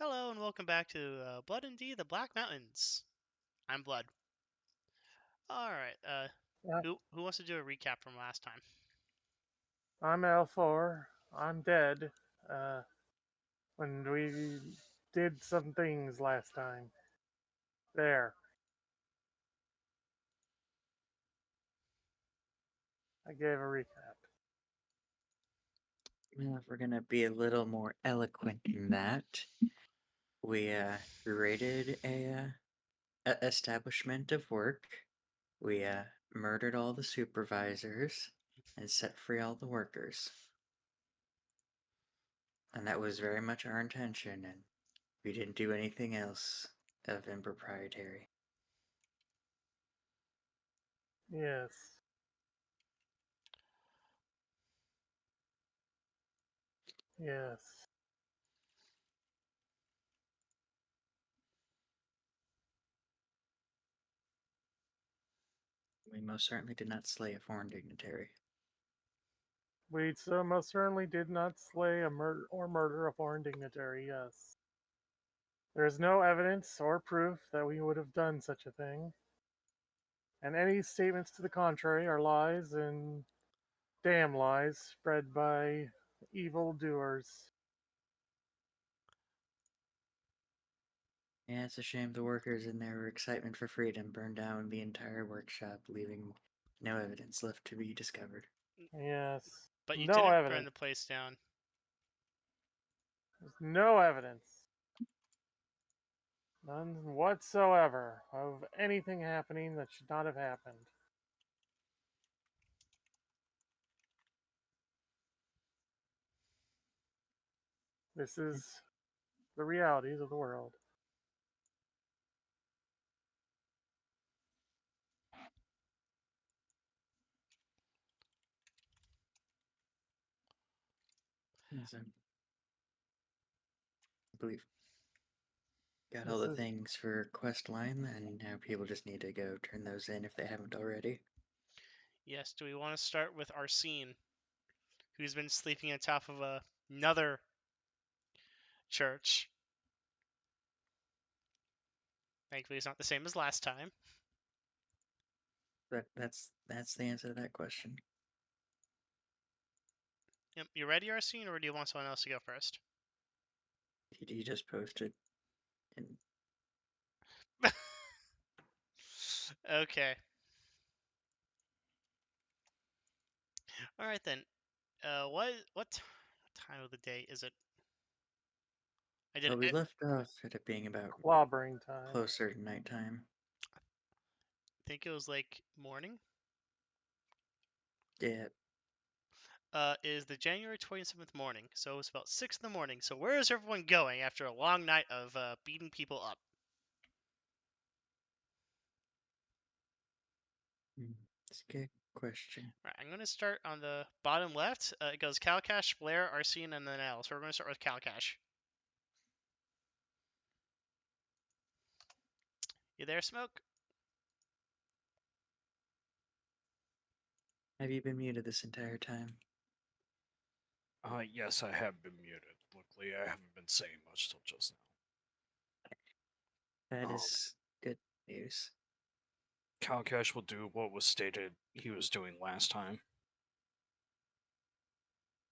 Hello and welcome back to Blood-nD, the Black Mountains. I'm Blood. Alright, Yeah, who wants to do a recap from last time? I'm L4. I'm dead. When we did some things last time. There. I gave a recap. Well, if we're gonna be a little more eloquent in that, we raided a establishment of work. We murdered all the supervisors and set free all the workers. And that was very much our intention, and we didn't do anything else of improprietary. Yes. Yes. We most certainly did not slay a foreign dignitary. We so most certainly did not slay a murder a foreign dignitary, yes. There is no evidence or proof that we would have done such a thing. And any statements to the contrary are lies and damn lies spread by evil doers. Yeah, it's a shame the workers in their excitement for freedom burned down the entire workshop, leaving no evidence left to be discovered. Yes. But you No didn't burn evidence. the place down. There's no evidence. None whatsoever of anything happening that should not have happened. This is the realities of the world. So, I believe got all This the is things for quest line, and now people just need to go turn those in if they haven't already. Yes, do we want to start with Arsene, who's been sleeping on top of another church? Thankfully, it's not the same as last time. That's the answer to that question. Yep, you ready, Arsene, or do you want someone else to go first? He just posted, and Okay. Alright then. What time of the day is it? I did we it. left off at it being about clobbering time. closer to nighttime. I think it was like morning. Yeah, Is the January 27th morning. So it's about 6 in the morning. So where is everyone going after a long night of beating people up? it's a good question. Right, I'm going to start on the bottom left. It goes Kalcash, Blaire, Arsene, and then L. So we're going to start with Kalcash. You there, Smoke? Have you been muted this entire time? Yes, I have been muted. Luckily, I haven't been saying much till just That now. is good news. Kalcash will do what was stated he was doing last time.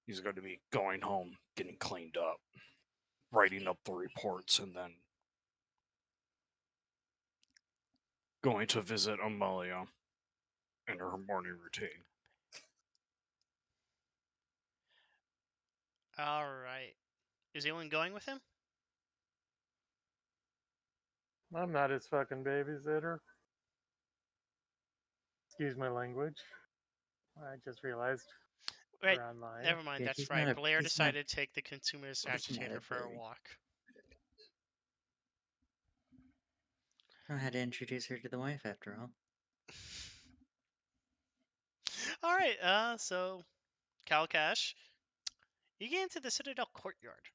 He's going to be going home, getting cleaned up, writing up the reports, and then going to visit Amelia in her morning routine. All right. Is anyone going with him? I'm not his fucking babysitter. Excuse my language. I just realized Right. we're online. Never mind. Yeah, That's he's right. not a Blaire he's not decided to take the consumer's he's not agitator a for a baby. walk. I had to introduce her to the wife after all. All right. So Kalcash, you get into the Citadel courtyard.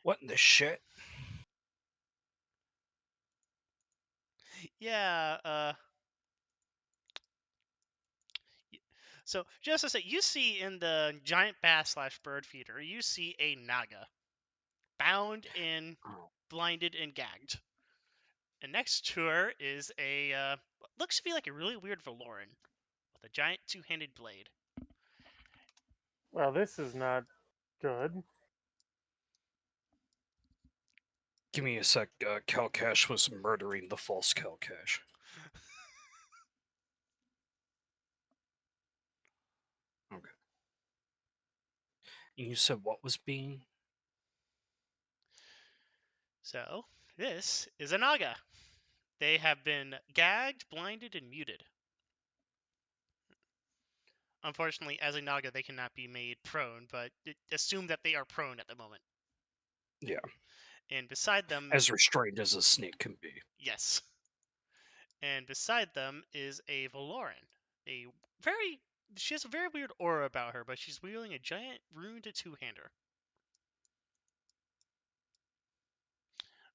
What in the shit? Yeah. So, just to say, you see in the giant bass / bird feeder, you see a naga, bound and Oh. blinded and gagged. And next to her is a what looks to be like a really weird Valoran with a giant two-handed blade. Well, this is not good. Give me a sec. Kalcash was murdering the false Kalcash. Okay. And you said what was being? So, this is a naga. They have been gagged, blinded, and muted. Unfortunately, as a naga, they cannot be made prone, but assume that they are prone at the moment. Yeah. And beside them, As restrained as a snake can be. yes. And beside them is a Valoran. A very, she has a very weird aura about her, but she's wielding a giant runed two-hander.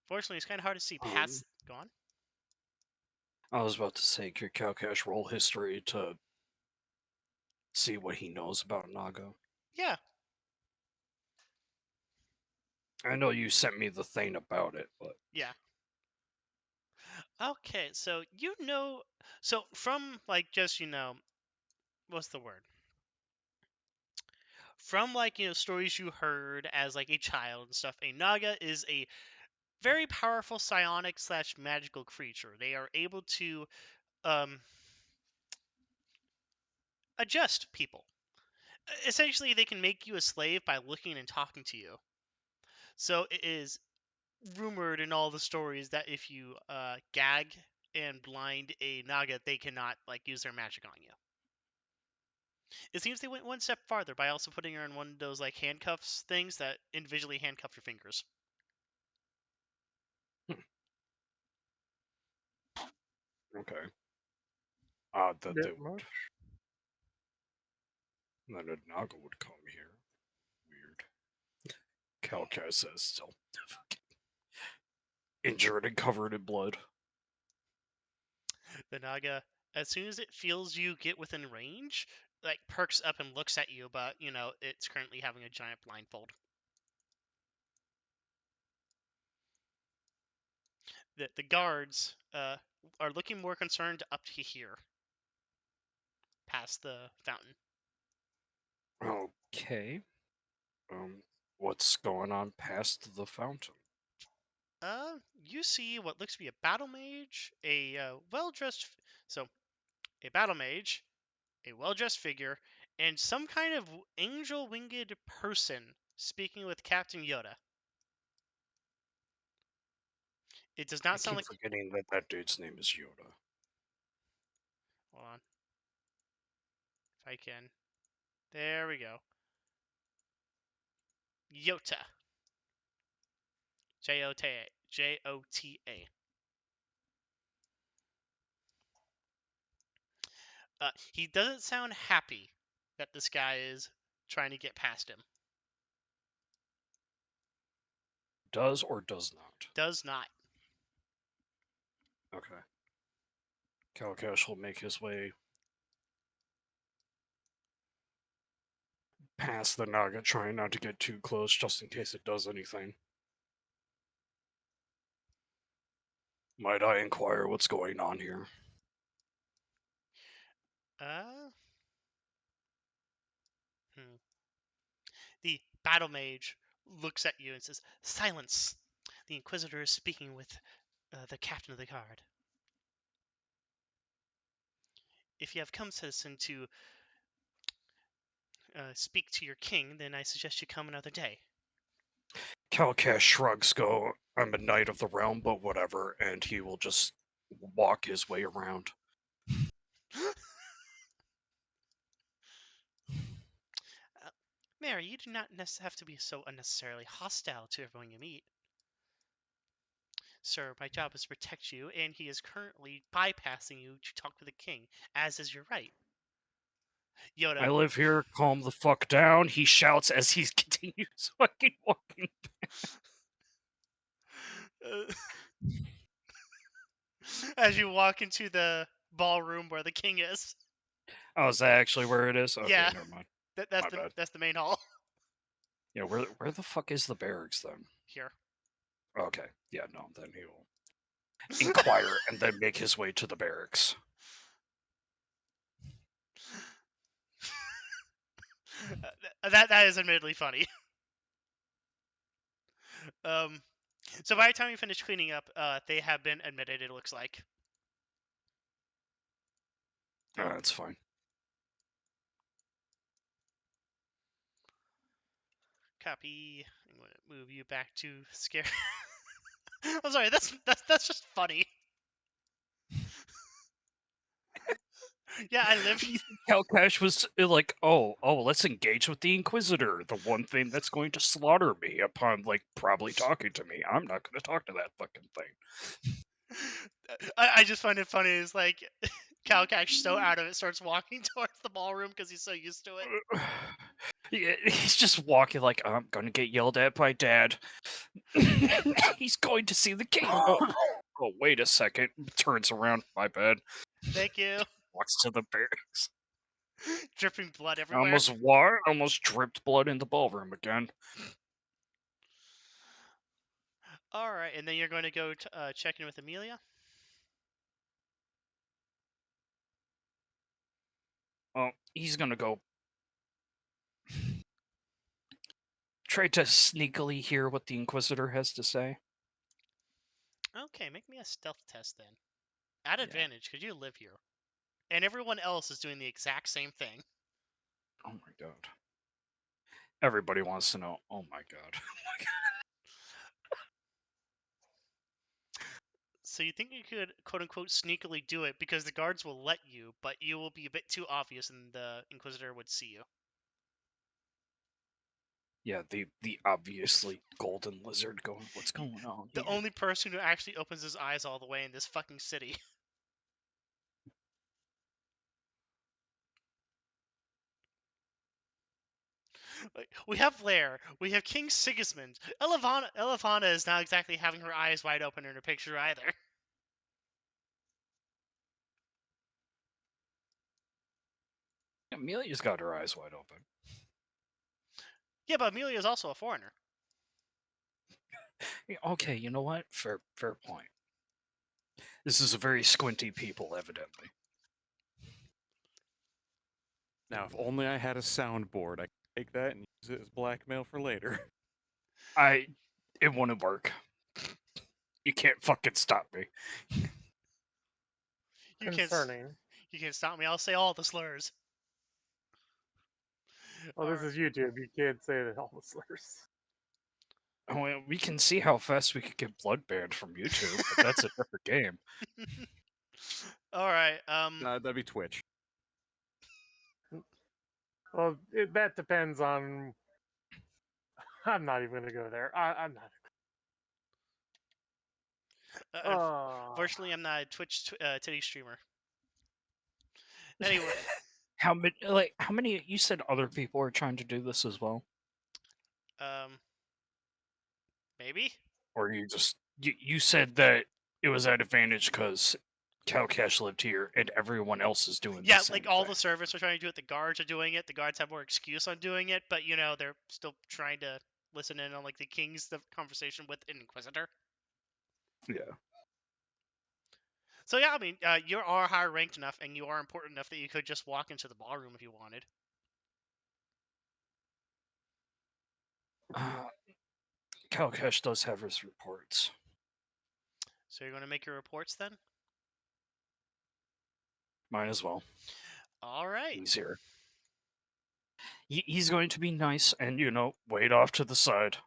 Fortunately, it's kind of hard to see past. Go on. I was about to say, could Kalcash roll history to see what he knows about Naga? Yeah. I know you sent me the thing about it, but Yeah. Okay, so so from like just what's the word? From like stories you heard as like a child and stuff, a naga is a very powerful psionic / magical creature. They are able to um adjust people. Essentially, they can make you a slave by looking and talking to you. So it is rumored in all the stories that if you gag and blind a naga, they cannot like use their magic on you. It seems they went one step farther by also putting her in one of those like handcuffs things that individually handcuff your fingers. okay. Odd that Bit much. a Naga would come here. Weird. Kalcash says still injured and covered in blood. The naga, as soon as it feels you get within range, like perks up and looks at you, but it's currently having a giant blindfold. The guards are looking more concerned up to here, past the fountain. Okay. What's going on past the fountain? You see what looks to be a battle mage, a well-dressed, so a battle mage, a well-dressed figure, and some kind of angel-winged person speaking with Captain Yoda. It does I not sound keep like. forgetting that that dude's name is Yoda. Hold on, if I can. There we go. Yota. Jota. Jota. He doesn't sound happy that this guy is trying to get past him. Does or does not? Does not. Okay. Kalcash will make his way past the Naga, trying not to get too close just in case it does anything. Might I inquire what's going on here? Uh. Hmm. The battle mage looks at you and says, "Silence! The Inquisitor is speaking with the captain of the guard. If you have come, citizen, to speak to your king, then I suggest you come another day." Kalcash shrugs, go, I'm a knight of the realm, but whatever, and he will just walk his way around. Mary, you do not have to be so unnecessarily hostile to everyone you meet. Sir, my job is to protect you, and he is currently bypassing you to talk to the king, as is your right. Yoda. I live here, calm the fuck down, he shouts as he continues fucking walking. As you walk into the ballroom where the king is. Oh, is that actually where it is? Okay, Yeah. never mind. That's My bad. that's the main hall. Yeah, where the fuck is the barracks then? Here. Okay, yeah, no, then he will inquire and then make his way to the barracks. That is admittedly funny. So by the time you finish cleaning up, they have been admitted. It looks like. That's fine. Copy. I'm going to move you back to scare. I'm sorry. That's just funny. Yeah, I live. Kalcash was like, oh, let's engage with the Inquisitor, the one thing that's going to slaughter me upon, like, probably talking to me. I'm not going to talk to that fucking thing. I just find it funny. Is like Kalcash so out of it starts walking towards the ballroom because he's so used to it. Yeah, he's just walking like, I'm going to get yelled at by Dad. He's going to see the king. Oh, wait a second. Turns around. My bad. Thank you. Walks to the barracks. Dripping blood everywhere. Almost dripped blood in the ballroom again. All right, and then you're going to go check in with Amelia. Oh, he's gonna go try to sneakily hear what the Inquisitor has to say. Okay, make me a stealth test then. At Yeah. advantage, because you live here. And everyone else is doing the exact same thing. Oh my god. Everybody wants to know. Oh my god. So you think you could, quote-unquote, sneakily do it because the guards will let you, but you will be a bit too obvious and the Inquisitor would see you. Yeah, the obviously golden lizard going, what's going on The here? only person who actually opens his eyes all the way in this fucking city. Like, we have Blaire, we have King Sigismund. Elevana is not exactly having her eyes wide open in her picture either. Amelia's got her eyes wide open. Yeah, but Amelia is also a foreigner. Yeah, okay, you know what? Fair point. This is a very squinty people, evidently. Now, if only I had a soundboard, I could take that and use it as blackmail for later. It wouldn't work. You can't fucking stop me. You Concerning. You can't stop me. I'll say all the slurs. Well, this is YouTube. You can't say all the slurs. Oh, well, we can see how fast we could get blood banned from YouTube, but that's a different game. All right. That'd be Twitch. Well, that depends on. I'm not even gonna go there. I'm not. Unfortunately, I'm not a Twitch titty streamer. Anyway, How many? You said other people are trying to do this as well, maybe. or you said that it was at advantage because Kalcash lived here and everyone else is doing Yeah, the same like all thing. the servants are trying to do it. The guards are doing it. The guards have more excuse on doing it, but they're still trying to listen in on like the king's conversation with an Inquisitor. Yeah. So yeah, I mean, you are higher ranked enough, and you are important enough that you could just walk into the ballroom if you wanted. Kalcash does have his reports. So you're going to make your reports then? Might as well. All right. Easier. He's going to be nice and, wait off to the side.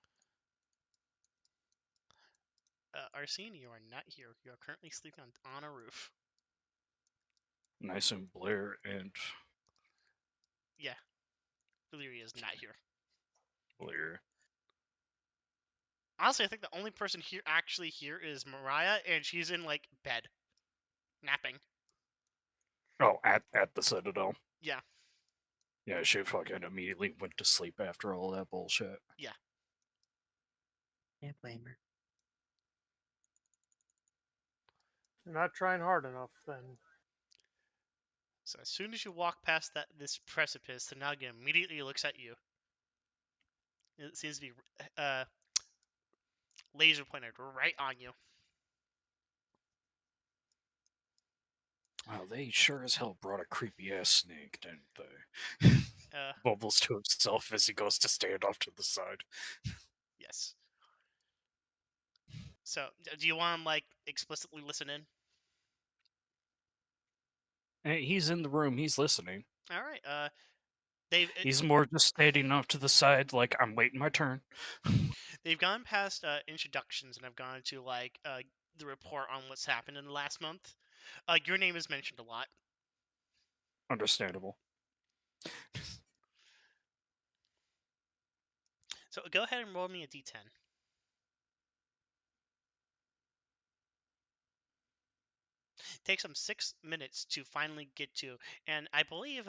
Arsene, you are not here. You are currently sleeping on a roof. Nice and Blaire and Yeah. Valyria is not here. Blaire. Honestly, I think the only person actually here is Mariah, and she's in, like, bed. Napping. Oh, at the Citadel. Yeah. Yeah, she fucking immediately went to sleep after all that bullshit. Yeah. Can't blame her. You're not trying hard enough, then. So as soon as you walk past this precipice, the Naga immediately looks at you. It seems to be laser pointed right on you. Wow, they sure as hell brought a creepy ass snake, didn't they? Uh, Bubbles to himself as he goes to stand off to the side. yes. So do you want him like explicitly listen in? Hey, he's in the room. He's listening. All right. They've He's more just standing off to the side, like I'm waiting my turn. they've gone past introductions and have gone to like the report on what's happened in the last month. Your name is mentioned a lot. Understandable. So go ahead and roll me a d10. Takes them 6 minutes to finally get to, and I believe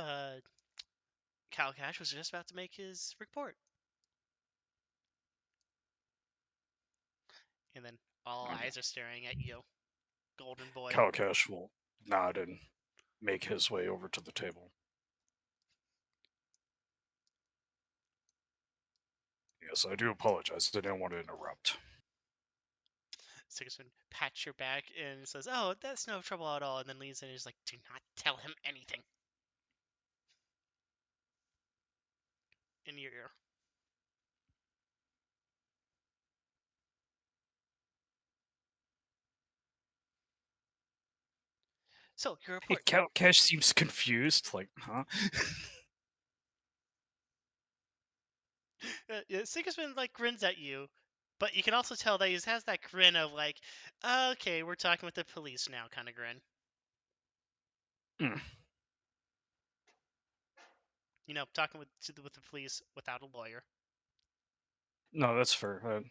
Kalcash was just about to make his report. And then all Okay. eyes are staring at you, golden boy. Kalcash will nod and make his way over to the table. Yes, I do apologize. I didn't want to interrupt. Sigismund pats your back and says, "Oh, that's no trouble at all," and then leans in and is like, "Do not tell him anything." In your ear. So, your report. Kalcash seems confused, like, huh? Yeah, Sigismund like grins at you, but you can also tell that he has that grin of like, "Okay, we're talking with the police now," kind of grin. Mm. You know, talking with the police without a lawyer. No, that's fair.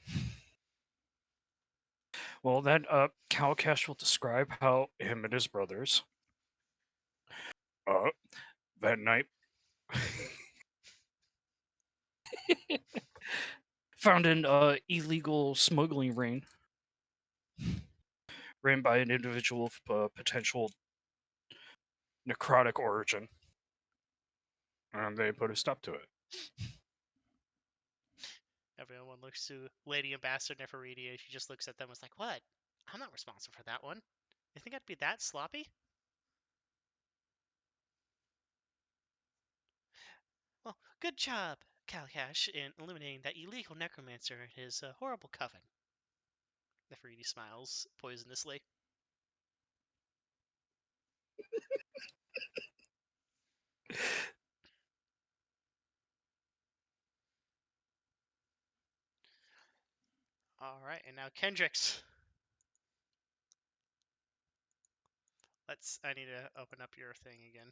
Well, then Kalcash will describe how him and his brothers, uh, that night, found an illegal smuggling ring ran by an individual of potential necrotic origin, and they put a stop to it. Everyone looks to Lady Ambassador Neferidi, and she just looks at them and is like, "What? I'm not responsible for that one. You think I'd be that sloppy?" Well, good job, Kalcash, in eliminating that illegal necromancer and his horrible coven. Neferidi smiles poisonously. All right, and now Kendricks. I need to open up your thing again.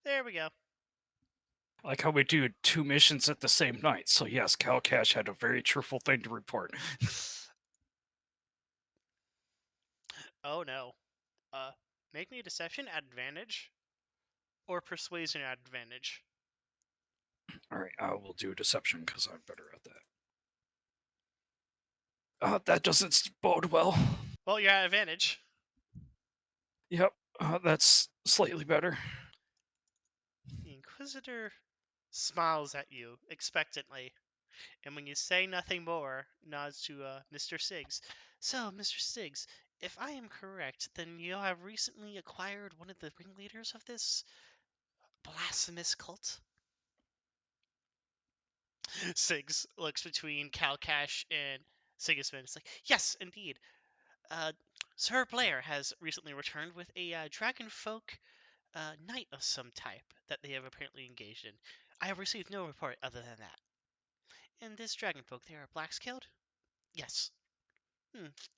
There we go. Like how we do 2 missions at the same night. So yes, Kalcash had a very truthful thing to report. Oh no. Make me a deception at advantage, or persuasion at advantage. All right, I will do deception because I'm better at that. That doesn't bode well. Well, you're at advantage. Yep, that's slightly better. The Inquisitor smiles at you expectantly, and when you say nothing more, nods to Mr. Siggs. So, Mr. Siggs, if I am correct, then you have recently acquired one of the ringleaders of this blasphemous cult? Siggs looks between Kalcash and Sigismund. It's like, yes, indeed. Uh, Sir Blaire has recently returned with a dragon folk knight of some type that they have apparently engaged in. I have received no report other than that. And this dragon folk, they are black scaled? Yes.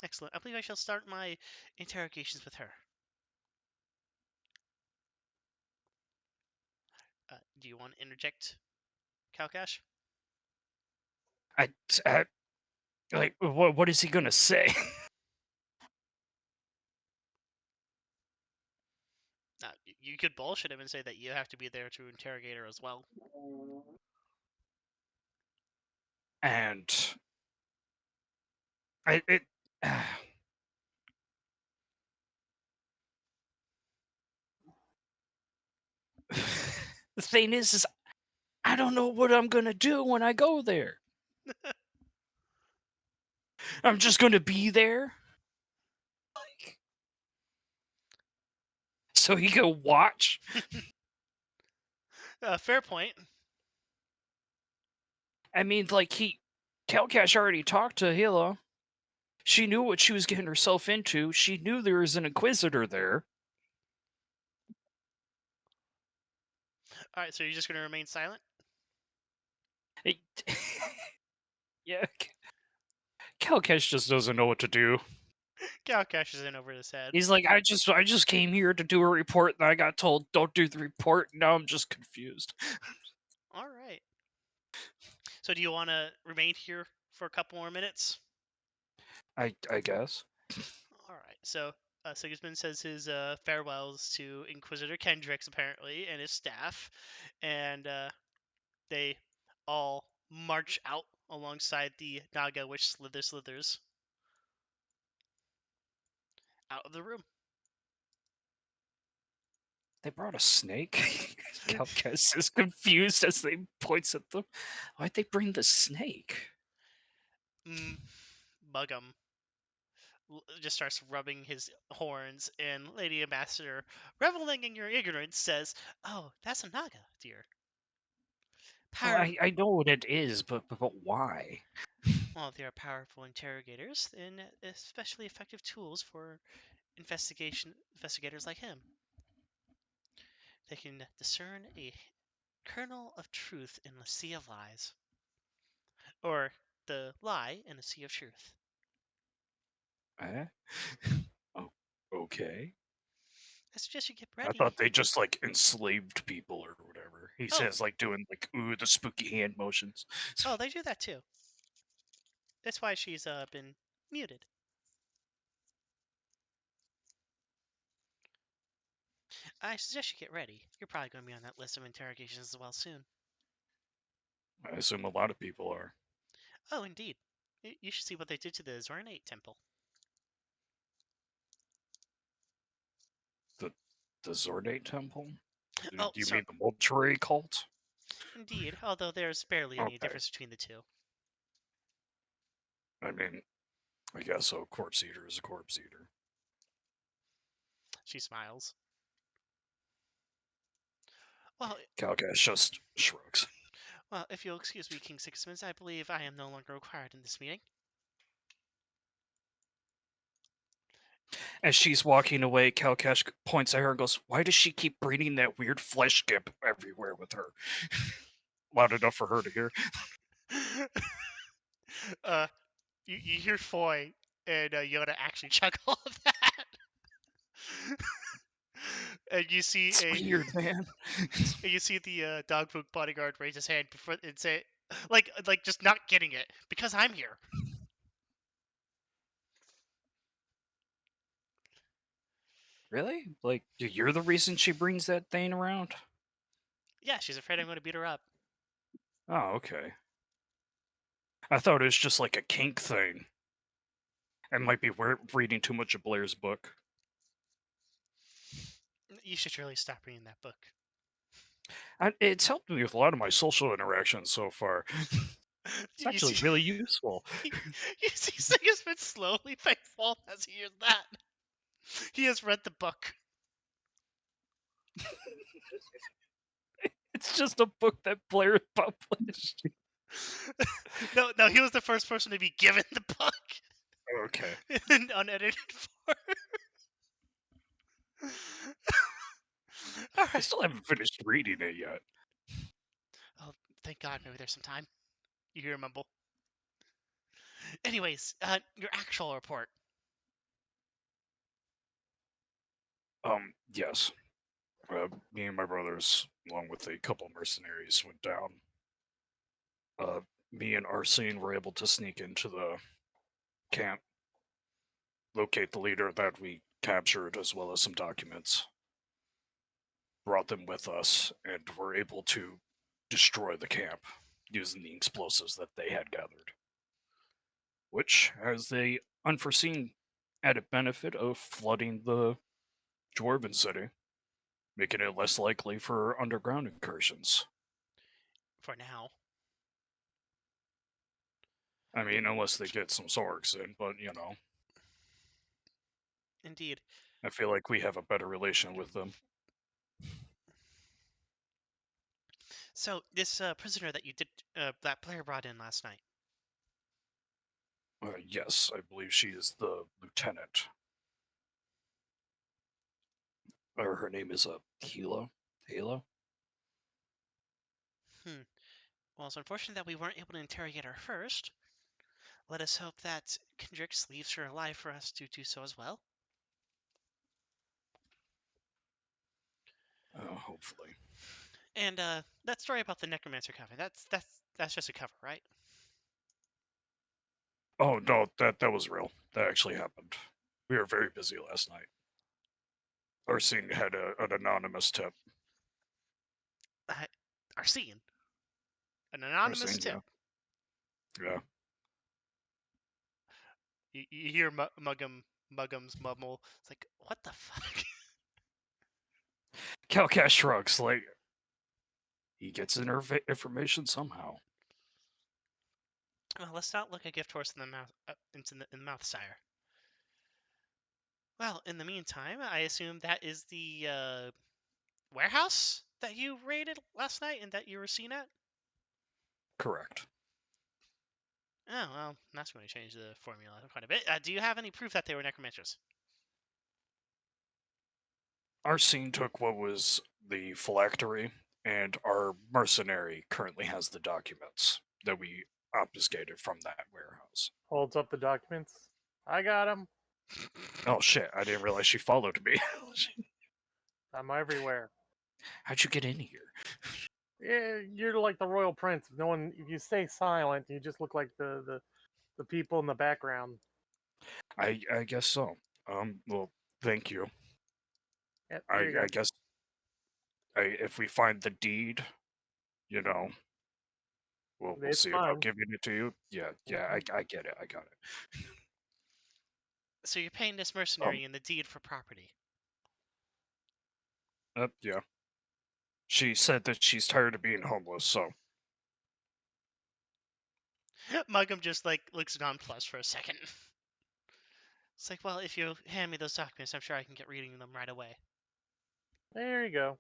Excellent. I believe I shall start my interrogations with her. Do you want to interject, Kalcash? I like what is he gonna say? You could bullshit him and say that you have to be there to interrogate her as well. And I it. The thing is I don't know what I'm gonna do when I go there. I'm just gonna be there. Like, so he can watch. Fair point. I mean, like Kalcash already talked to Hila. She knew what she was getting herself into. She knew there was an Inquisitor there. All right, so you're just gonna remain silent? It- yeah, Kalcash just doesn't know what to do. Kalcash is in over his head. He's like, I just came here to do a report, and I got told don't do the report. Now I'm just confused. All right. So do you want to remain here for a couple more minutes? I guess. All right. So Sigismund says his farewells to Inquisitor Kendricks apparently and his staff, and they all march out alongside the Naga, which slithers out of the room. They brought a snake. Kalkash is confused as they points at them. Why'd they bring the snake? Bug'em just starts rubbing his horns, and Lady Ambassador, reveling in your ignorance, says, "Oh, that's a Naga, dear. Well, Power. I know what it is, but why? Well, they are powerful interrogators and especially effective tools for investigators like him. They can discern a kernel of truth in the sea of lies, or the lie in the sea of truth." Eh? Oh, okay. I suggest you get I ready. thought they just like enslaved people or whatever. He Oh. says like doing like ooh the spooky hand motions. Oh, they do that too. That's why she's been muted. I suggest you get ready. You're probably going to be on that list of interrogations as well soon. I assume a lot of people are. Oh, indeed. You should see what they did to the Zornate temple. The Zordate Temple? Oh, Do you sorry. mean the mortuary cult? Indeed, although there's barely any Okay. difference between the two. I mean, I guess so. Corpse eater is a corpse eater. She smiles. Well, Kalkash just shrugs. well, if you'll excuse me, King Sigismund, I believe I am no longer required in this meeting. As she's walking away, Kalkash points at her and goes, "Why does she keep bringing that weird flesh gimp everywhere with her?" Loud enough for her to hear. You hear Foy and Yoda actually chuckle of that. And you see It's weird, man. and you see the dogfood bodyguard raise his hand before and say, like just not getting it because I'm here. Really? Like, you're the reason she brings that thing around? Yeah, she's afraid I'm going to beat her up. Oh, okay. I thought it was just like a kink thing. I might be reading too much of Blaire's book. You should really stop reading that book. It's helped me with a lot of my social interactions so far. It's You actually see, really useful. you see Sigismund slowly fall as he hears that. He has read the book. It's just a book that Blaire published. No, he was the first person to be given the book Okay. in unedited form. All I right. still haven't finished reading it yet. Oh, thank God. Maybe there's some time. You hear him mumble. Anyways, your actual report. Yes. Me and my brothers, along with a couple mercenaries, went down. Me and Arsene were able to sneak into the camp, locate the leader that we captured, as well as some documents. Brought them with us, and were able to destroy the camp using the explosives that they had gathered. Which has the unforeseen added benefit of flooding the Dwarven city. making it less likely for underground incursions. For now. I mean, unless they get some Zorgs in, but you know, Indeed. I feel like we have a better relation with them. So this prisoner that you did, that Blaire brought in last night. Yes, I believe she is the lieutenant. Or her name is Hila. Hila? Well, it's unfortunate that we weren't able to interrogate her first. Let us hope that Kendricks leaves her alive for us to do so as well. Hopefully. And that story about the necromancer coven, that's just a cover, right? Oh no, that was real. That actually happened. We were very busy last night. Arsene had an anonymous tip. Arsene. An anonymous Arsene, tip. yeah. You hear Muggum's mumble. It's like, what the fuck? Kalcash shrugs, like, he gets information somehow. Well, let's not look a gift horse in the mouth, in the mouth, sire. Well, in the meantime, I assume that is the warehouse that you raided last night and that you were seen at? Correct. Oh, well, that's going to change the formula quite a bit. Do you have any proof that they were necromancers? Arsene took what was the phylactery, and our mercenary currently has the documents that we obfuscated from that warehouse. Holds up the documents. I got them. Oh shit, I didn't realize she followed me. I'm everywhere. How'd you get in here? Yeah, you're like the royal prince. No one, if you stay silent, you just look like the people in the background. I guess so. Well, thank you. Yep, here you I go. guess if we find the deed, you know, we'll It's see about mine. giving it to you. Yeah, I get it. I got it. So you're paying this mercenary in the deed for property. Yeah. She said that she's tired of being homeless, so Muggum just like looks nonplussed for a second. It's like, well, if you hand me those documents, I'm sure I can get reading them right away. There you go.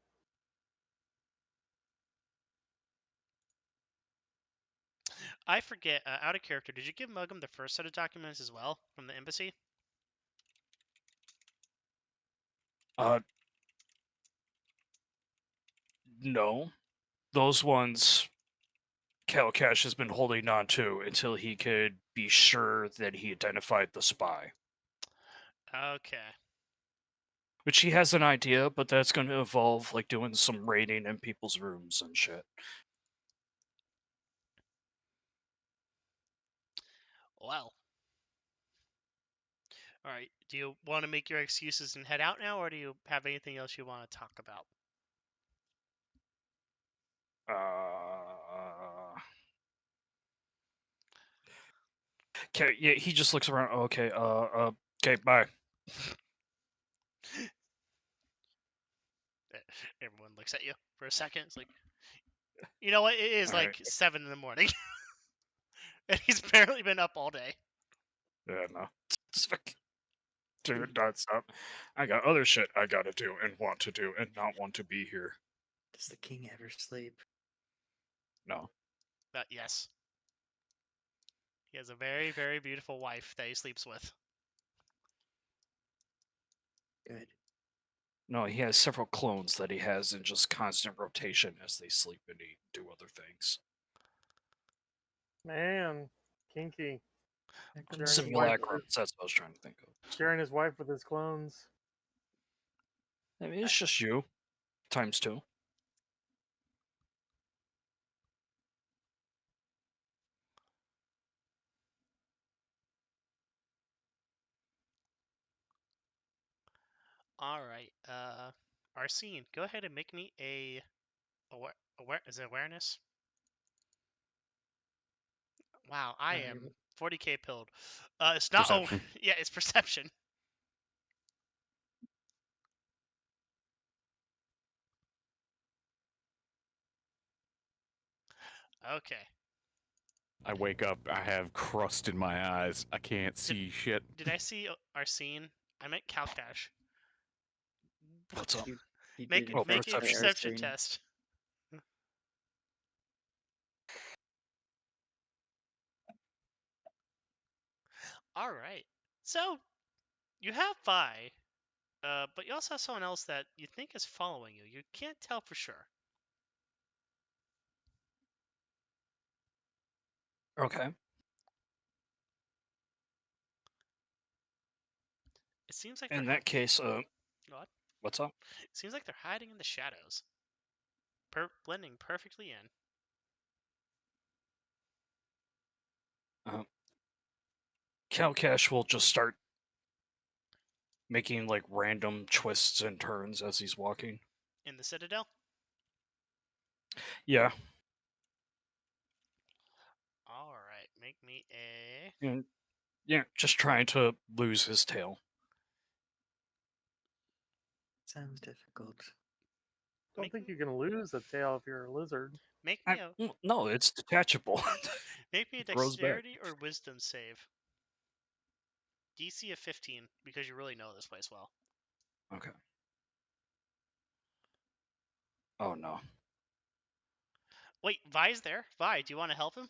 I forget, out of character, did you give Muggum the first set of documents as well from the embassy? no. Those ones Kalcash has been holding on to until he could be sure that he identified the spy. Okay. Which he has an idea, but that's going to involve like doing some raiding in people's rooms and shit. Well. Alright, do you want to make your excuses and head out now, or do you have anything else you want to talk about? Okay, yeah, he just looks around. Okay, okay, bye. Everyone looks at you for a second. It's like, you know what? It is All right. like 7 in the morning. And he's barely been up all day. Yeah, no. Dude, nonstop. I got other shit I gotta do and want to do and not want to be here. Does the king ever sleep? No. Yes. He has a very, very beautiful wife that he sleeps with. Good. No, he has several clones that he has in just constant rotation as they sleep and eat and do other things. Man, kinky. Sharing his, wife Simulacrums, that's what I was trying to think of. sharing his wife with his clones. I mean, it's just you. Times 2. Alright, Arsene, go ahead and make me a... is it awareness? Wow, I am 40k pilled. It's not... Perception. Oh, yeah, it's perception. Okay. I wake up. I have crust in my eyes. I can't see shit. Did I see Arsene? I meant Kalcash. What's up? You Make did in make fact a say perception. perception Arsene. test. All right. So you have Vi, but you also have someone else that you think is following you. You can't tell for sure. Okay. It seems like In they're that case, what? what's up? It seems like they're hiding in the shadows, blending perfectly in. Kalcash will just start making like random twists and turns as he's walking. In the Citadel? Yeah, Alright, make me a... and yeah, just trying to lose his tail. Sounds difficult. Don't Make think me, you can lose a tail if you're a lizard. make me a No, it's detachable. make me a It grows back. dexterity or wisdom save. DC of 15, because you really know this place well. Okay. Oh no. Wait, Vi's there? Vi, do you want to help him?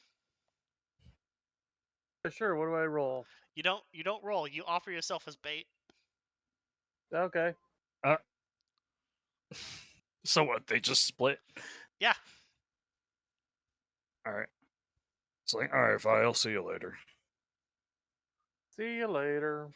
Sure, what do I roll? You don't roll, you offer yourself as bait. Okay. So what? They just split. Yeah. All right. It's like, all right, fine. I'll see you later. See you later.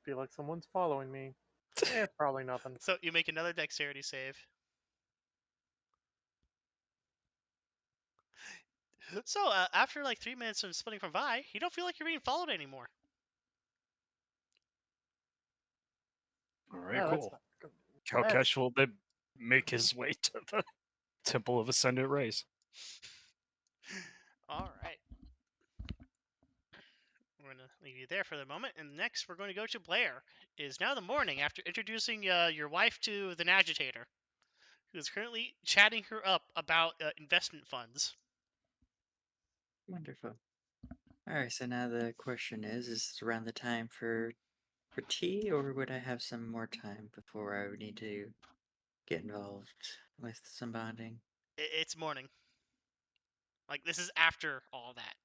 Feel like someone's following me. It's probably nothing. So you make another dexterity save. So after like 3 minutes of splitting from Vi, you don't feel like you're being followed anymore. All right, Oh, that's cool. not good. Kalcash will then make his way to the Temple of Ascendant Rays. All right. We're going to leave you there for the moment, and next we're going to go to Blaire. It is now the morning after introducing your wife to the agitator, who is currently chatting her up about investment funds. Wonderful. Alright, so now the question is this around the time for tea, or would I have some more time before I would need to get involved with some bonding? It's morning. Like, this is after all that.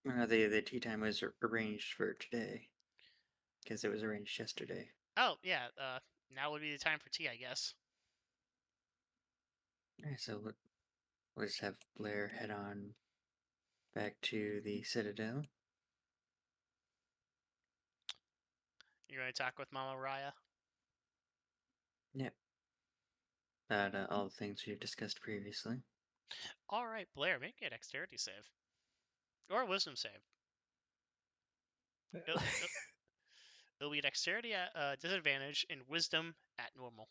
No, the tea time was arranged for today, because it was arranged yesterday. Oh, yeah, now would be the time for tea, I guess. Alright, so we'll just have Blair head on back to the Citadel. You're going to talk with Mama Raya? Yep. About all the things we've discussed previously. All right, Blaire, make a dexterity save. Or a wisdom save. It'll be dexterity at disadvantage and wisdom at normal.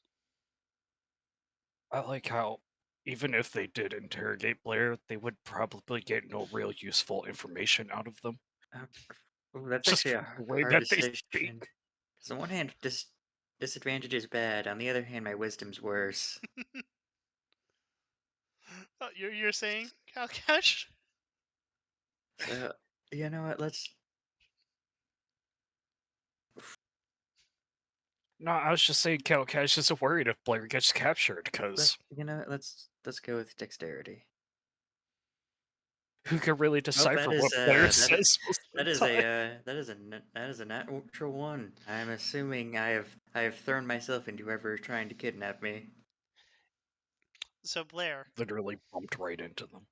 I like how even if they did interrogate Blair, they would probably get no real useful information out of them. That's Just actually a the way hard that they decision. speak. Because on one hand, disadvantage is bad. On the other hand, my wisdom's worse. You're saying, Kalcash? So, you know what? Let's. No, I was just saying Kalcash is worried if Blair gets captured, because You know what? Let's go with dexterity. who can really Oh, decipher that is what Blair that says most of that the is time? that is a natural one. I'm assuming I have thrown myself into whoever is trying to kidnap me. So, Blaire, Literally bumped right into them.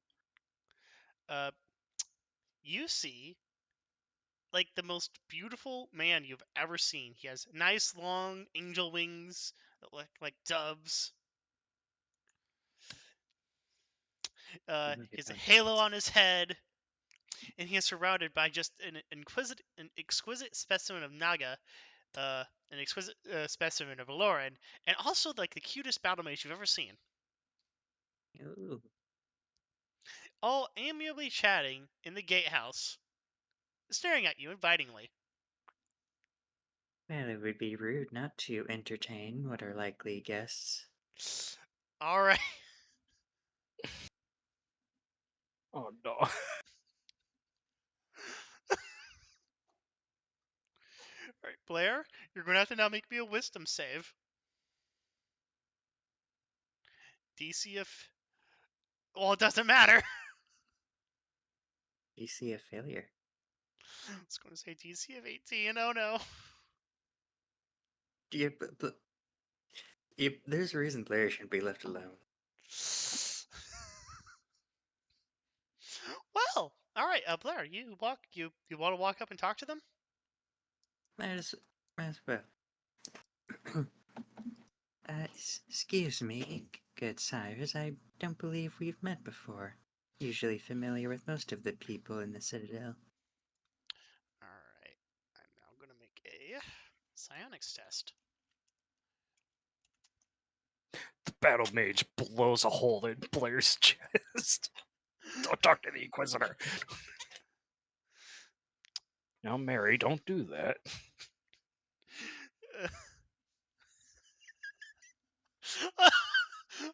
you see like the most beautiful man you've ever seen. He has nice long angel wings that look like doves. Look He has a at halo on his head, and he is surrounded by just an exquisite specimen of Naga, an exquisite specimen of Aloran, and also like the cutest battle mage you've ever seen. Ooh. All amiably chatting in the gatehouse staring at you invitingly. Well, it would be rude not to entertain what are likely guests. All right. Oh no. All right, Blaire, you're going to have to now make me a wisdom save. DC of. Well, it doesn't matter. You see a failure. I was going to say DC of 18. Oh no. Yeah, there's a reason Blair shouldn't be left alone. Well, all right, Blaire, you want to walk up and talk to them? Might as well. Excuse me, good sires. I don't believe we've met before. Usually familiar with most of the people in the Citadel. All right, I'm now going to make a psionics test. The battle mage blows a hole in Blaire's chest. Don't talk to the Inquisitor. Now, Mary, don't do that.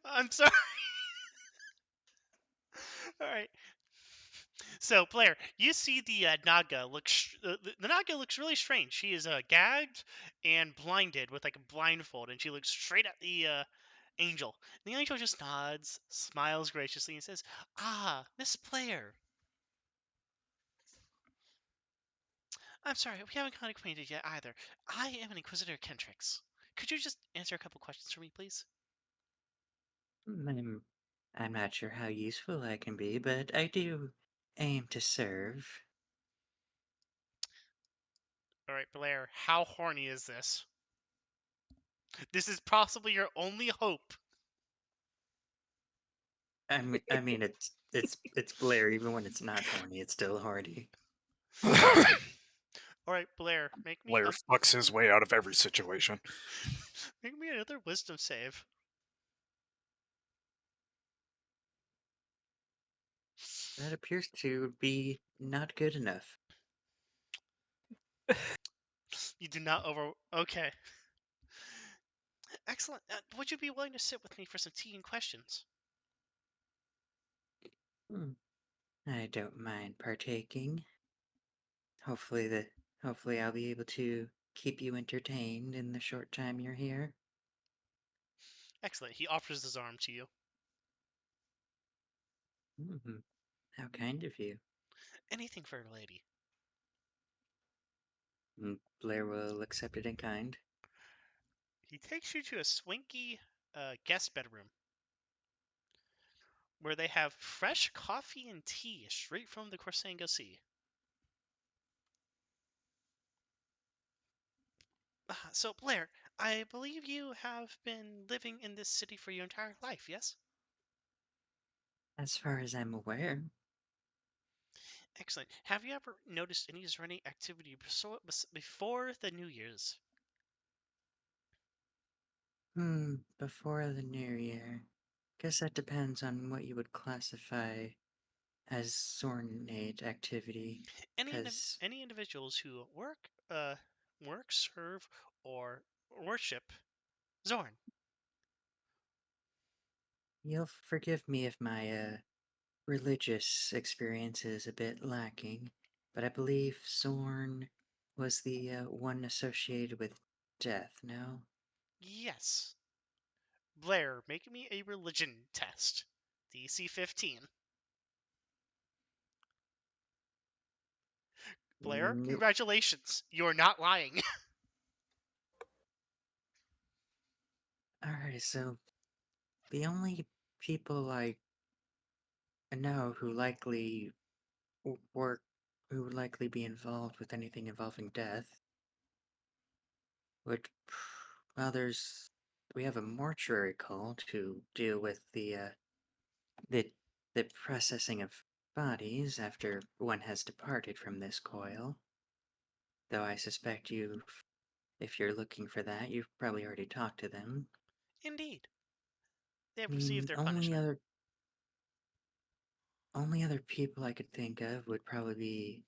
I'm sorry. All right. So, Blaire, you see the Naga the Naga looks really strange. She is gagged and blinded with like a blindfold, and she looks straight at the angel. And the angel just nods, smiles graciously, and says, "Ah, Miss Blaire. I'm sorry, we haven't gotten acquainted yet either. I am an Inquisitor Kendricks. Could you just answer a couple questions for me, please?" I'm not sure how useful I can be, but I do aim to serve. All right, Blaire, how horny is this? This is possibly your only hope. I mean, it's Blair. Even when it's not horny, it's still hardy. All right, Blaire, Blaire fucks his way out of every situation. make me another wisdom save. That appears to be not good enough. You do not over. Okay. Excellent. Would you be willing to sit with me for some tea and questions? I don't mind partaking. Hopefully I'll be able to keep you entertained in the short time you're here. Excellent. He offers his arm to you. How kind of you. Anything for a lady. Blair will accept it in kind. He takes you to a swanky guest bedroom where they have fresh coffee and tea straight from the Corsango Sea. So, Blaire, I believe you have been living in this city for your entire life, yes? As far as I'm aware. Excellent. Have you ever noticed any surrounding activity before the New Year's? Before the new year. Guess that depends on what you would classify as Zornate activity. Cause Any individuals who work, serve, or worship Zorn. you'll forgive me if my religious experience is a bit lacking, but I believe Zorn was the one associated with death, no? Yes. Blaire, make me a religion test. DC 15. Blaire, Nope. congratulations. You're not lying. Alright, so the only people I know work who would likely be involved with anything involving death would well we have a mortuary call to deal with the the processing of bodies after one has departed from this coil. Though I suspect if you're looking for that, you've probably already talked to them. Indeed. They I have received mean, their punishment. only other people I could think of would probably be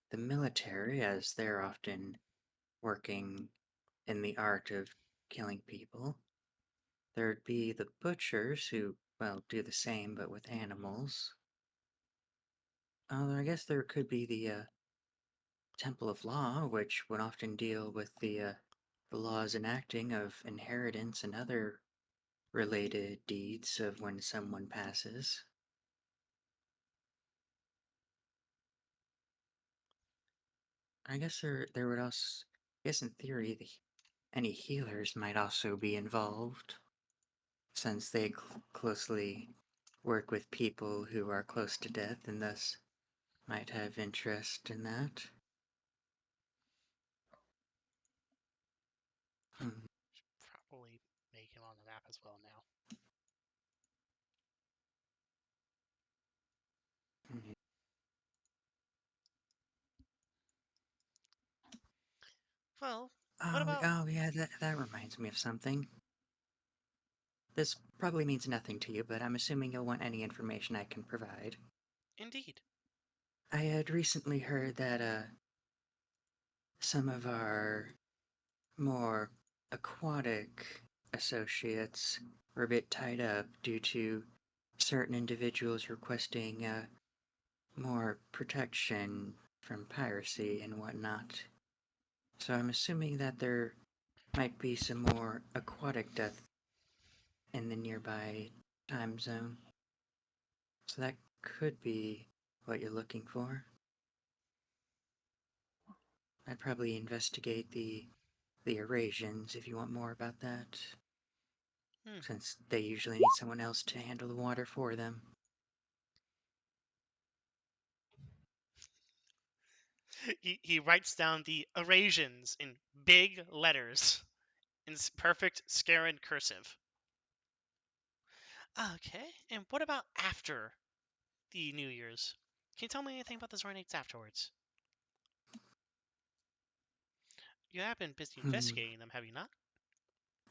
the military, as they're often working in the art of killing people. There'd be the butchers who, well, do the same but with animals. I guess there could be the Temple of Law, which would often deal with the laws enacting of inheritance and other related deeds of when someone passes. I guess there would also, I guess in theory, any healers might also be involved, since they closely work with people who are close to death and thus might have interest in that. Hmm. Probably make him on the map as well now. Mhm. Well, what about Oh yeah, that reminds me of something. This probably means nothing to you, but I'm assuming you'll want any information I can provide. indeed? I had recently heard that some of our more aquatic associates were a bit tied up due to certain individuals requesting more protection from piracy and whatnot. So I'm assuming that there might be some more aquatic death in the nearby time zone. So that could be what you're looking for. I'd probably investigate the Eurasians if you want more about that, Hmm. since they usually need someone else to handle the water for them. He writes down the Eurasians in big letters in perfect Skarrest cursive. Okay, and what about after the New Year's? Can you tell me anything about the Zornates afterwards? You have been busy investigating them, have you not?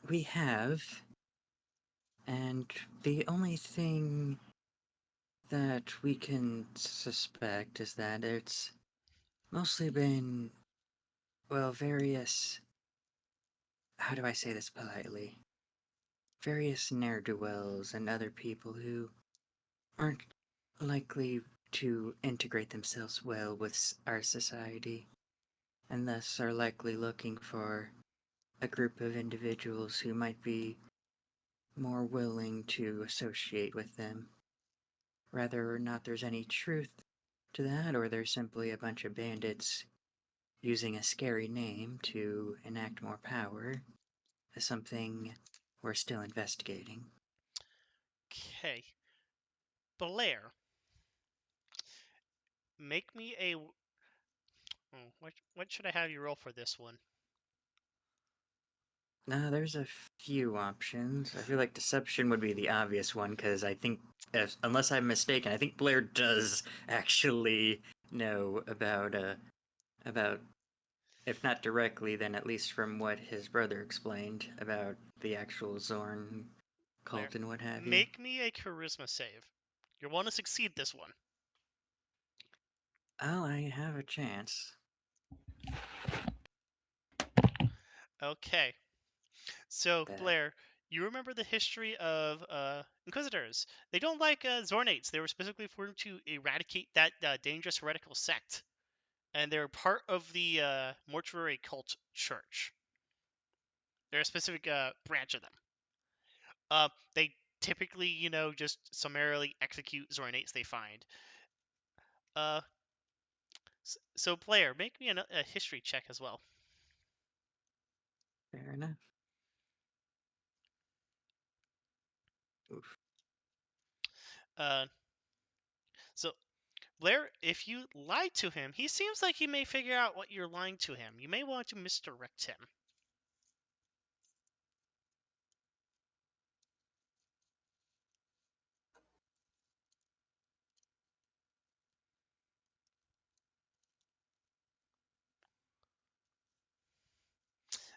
We have, and the only thing that we can suspect is that it's mostly been, well, various. How do I say this politely? Various ne'er-do-wells and other people who aren't likely to integrate themselves well with our society, and thus are likely looking for a group of individuals who might be more willing to associate with them. Whether or not there's any truth to that, or they're simply a bunch of bandits using a scary name to enact more power, is something we're still investigating. Okay. Blaire, make me a. What should I have you roll for this one? Now, there's a few options. I feel like deception would be the obvious one, because I think, unless I'm mistaken, I think Blaire does actually know about, if not directly, then at least from what his brother explained about the actual Zorn Blaire, cult and what have you. make me a charisma save. You want to succeed this one. Oh, I have a chance. Okay. So, That Blaire, you remember the history of Inquisitors. They don't like Zornates. They were specifically formed to eradicate that dangerous heretical sect. And they're part of the mortuary cult church. They're a specific branch of them. They typically, just summarily execute Zornates they find. Uh, so, Blaire, make me a history check as well. fair enough. Oof. Uh, so, Blaire, if you lie to him, he seems like he may figure out what you're lying to him. You may want to misdirect him.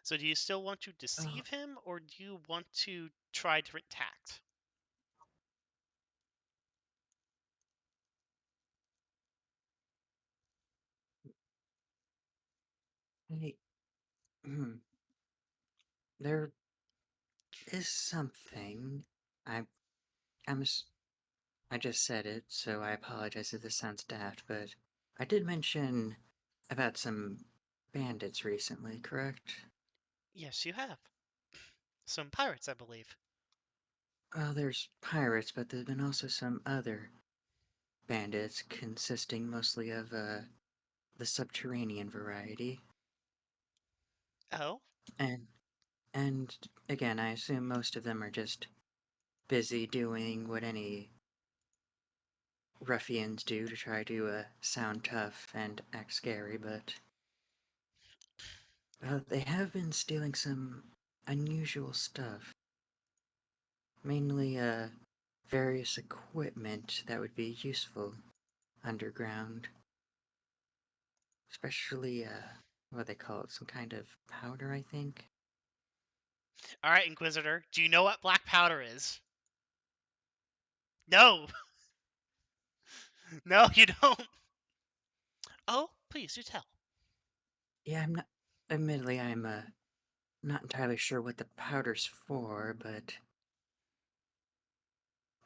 So, do you still want to Oh, deceive him, or do you want to try different tact? Hey, there is something. I, I'm, I just said it, so I apologize if this sounds daft, but I did mention about some bandits recently, correct? Yes, you have. Some pirates, I believe. Well, there's pirates, but there's been also some other bandits consisting mostly of, the subterranean variety. Oh? And, and again, I assume most of them are just busy doing what any ruffians do to try to, sound tough and act scary, but they have been stealing some unusual stuff. Mainly, various equipment that would be useful underground. Especially, what they call it, some kind of powder, I think? Alright, Inquisitor. Do you know what black powder is? No! No, you don't! Oh, please do tell. Yeah, I'm not. Admittedly, I'm, not entirely sure what the powder's for, but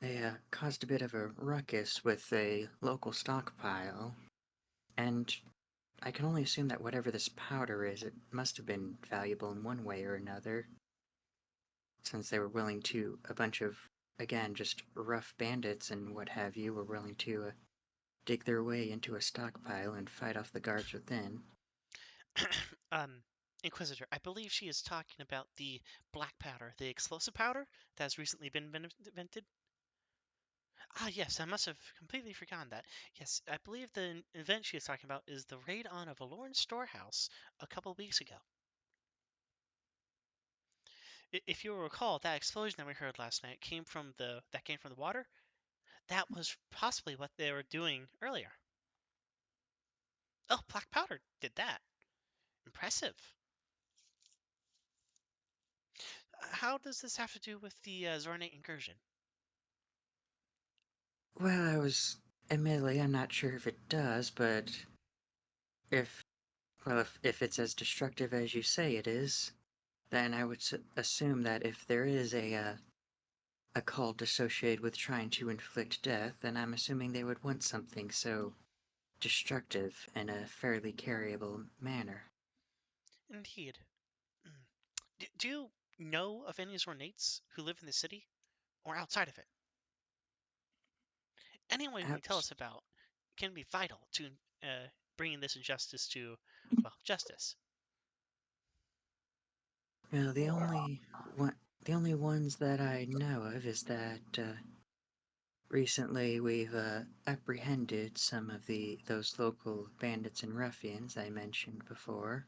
they, caused a bit of a ruckus with a local stockpile, and I can only assume that whatever this powder is, it must have been valuable in one way or another, since they were willing to, a bunch of, again, just rough bandits and what have you, were willing to, dig their way into a stockpile and fight off the guards within. um, Inquisitor, I believe she is talking about the black powder, the explosive powder that has recently been invented. Ah, yes, I must have completely forgotten that. Yes, I believe the event she is talking about is the raid on a Valoran storehouse a couple weeks ago. If you will recall, that explosion that we heard last night came from the water. That was possibly what they were doing earlier. Oh, black powder did that. Impressive. How does this have to do with the Zornate incursion? Well, admittedly, I'm not sure if it does, but if, if it's as destructive as you say it is, then I would assume that if there is a cult associated with trying to inflict death, then I'm assuming they would want something so destructive in a fairly carryable manner. Indeed. Mm. Do you know of any Zornates who live in the city or outside of it? Anyone you can tell Outs- us about can be vital to bringing this injustice to, well, justice. well, the only ones that I know of is that recently we've apprehended some of those local bandits and ruffians I mentioned before.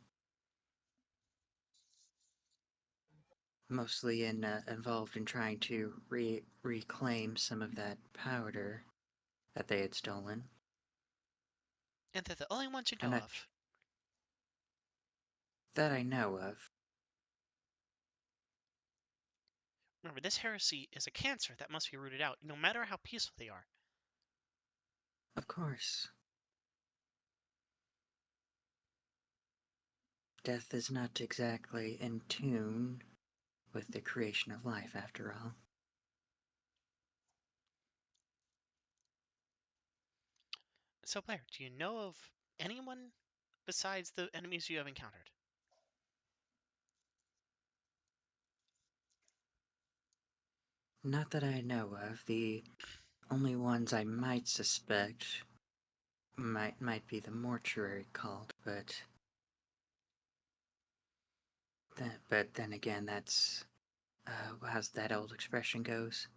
Mostly involved in trying to reclaim some of that powder that they had stolen. And they're the only ones you I'm know not of. that I know of, Remember, this heresy is a cancer that must be rooted out, no matter how peaceful they are. of course. Death is not exactly in tune with the creation of life, after all. So, Blaire, do you know of anyone besides the enemies you have encountered? Not that I know of. The only ones I might suspect might be the mortuary cult, but then again, that's how's that old expression goes?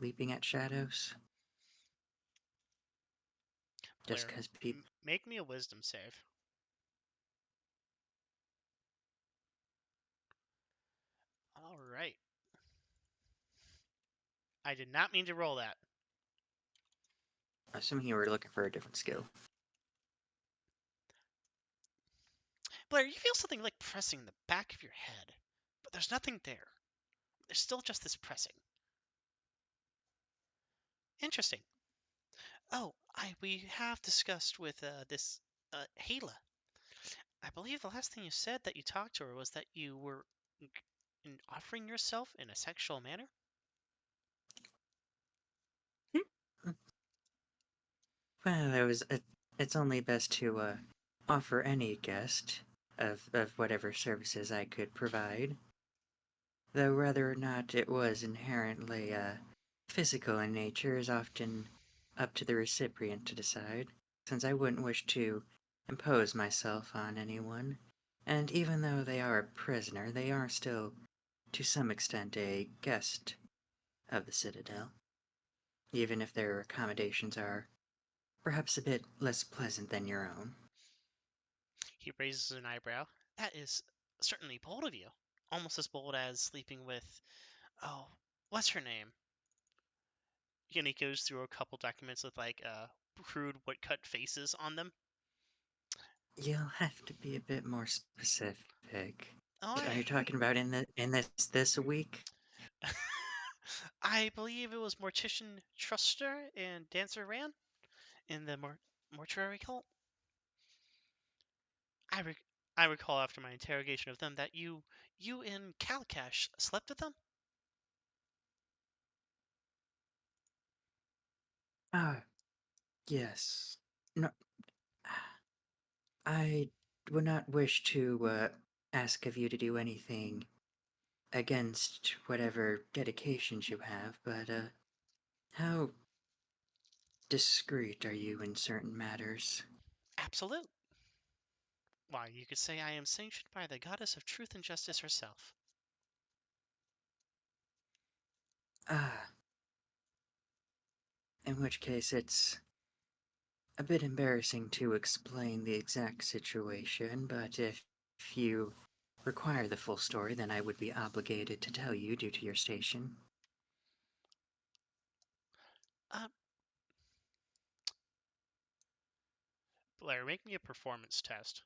Leaping at shadows. Just Blaire, because people. make me a wisdom save. All right. I did not mean to roll that. Assuming you were looking for a different skill. Blaire, you feel something like pressing the back of your head, but there's nothing there. There's still just this pressing. Interesting. Oh, we have discussed with this Hala. I believe the last thing you said that you talked to her was that you were offering yourself in a sexual manner. Well, it's only best to offer any guest of whatever services I could provide. Though whether or not it was inherently physical in nature is often up to the recipient to decide, since I wouldn't wish to impose myself on anyone. And even though they are a prisoner, they are still, to some extent, a guest of the Citadel, even if their accommodations are perhaps a bit less pleasant than your own. He raises an eyebrow. That is certainly bold of you. Almost as bold as sleeping with, oh, what's her name? And he goes through a couple documents with like crude woodcut faces on them. You'll have to be a bit more specific. Oh, Are you talking about in this week? I believe it was Mortician Truster and Dancer Ran in the mortuary cult. I, rec- I recall after my interrogation of them that you and Kalcash slept with them. Ah, yes. No, I would not wish to ask of you to do anything against whatever dedications you have, but how discreet are you in certain matters? Absolute. Why, you could say I am sanctioned by the goddess of truth and justice herself. Ah, in which case it's a bit embarrassing to explain the exact situation, but if you require the full story, then I would be obligated to tell you due to your station. Uh, Blaire, make me a performance test.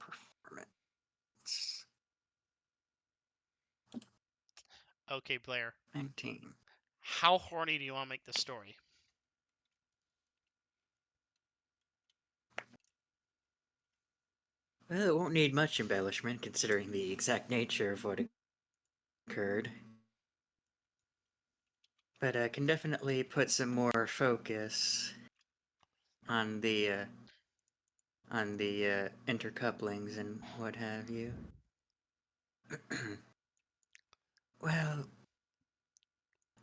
Performance. Okay, Blaire. 19. How horny do you want to make this story? Well, it won't need much embellishment considering the exact nature of what occurred. But I can definitely put some more focus on the intercouplings and what have you. Well,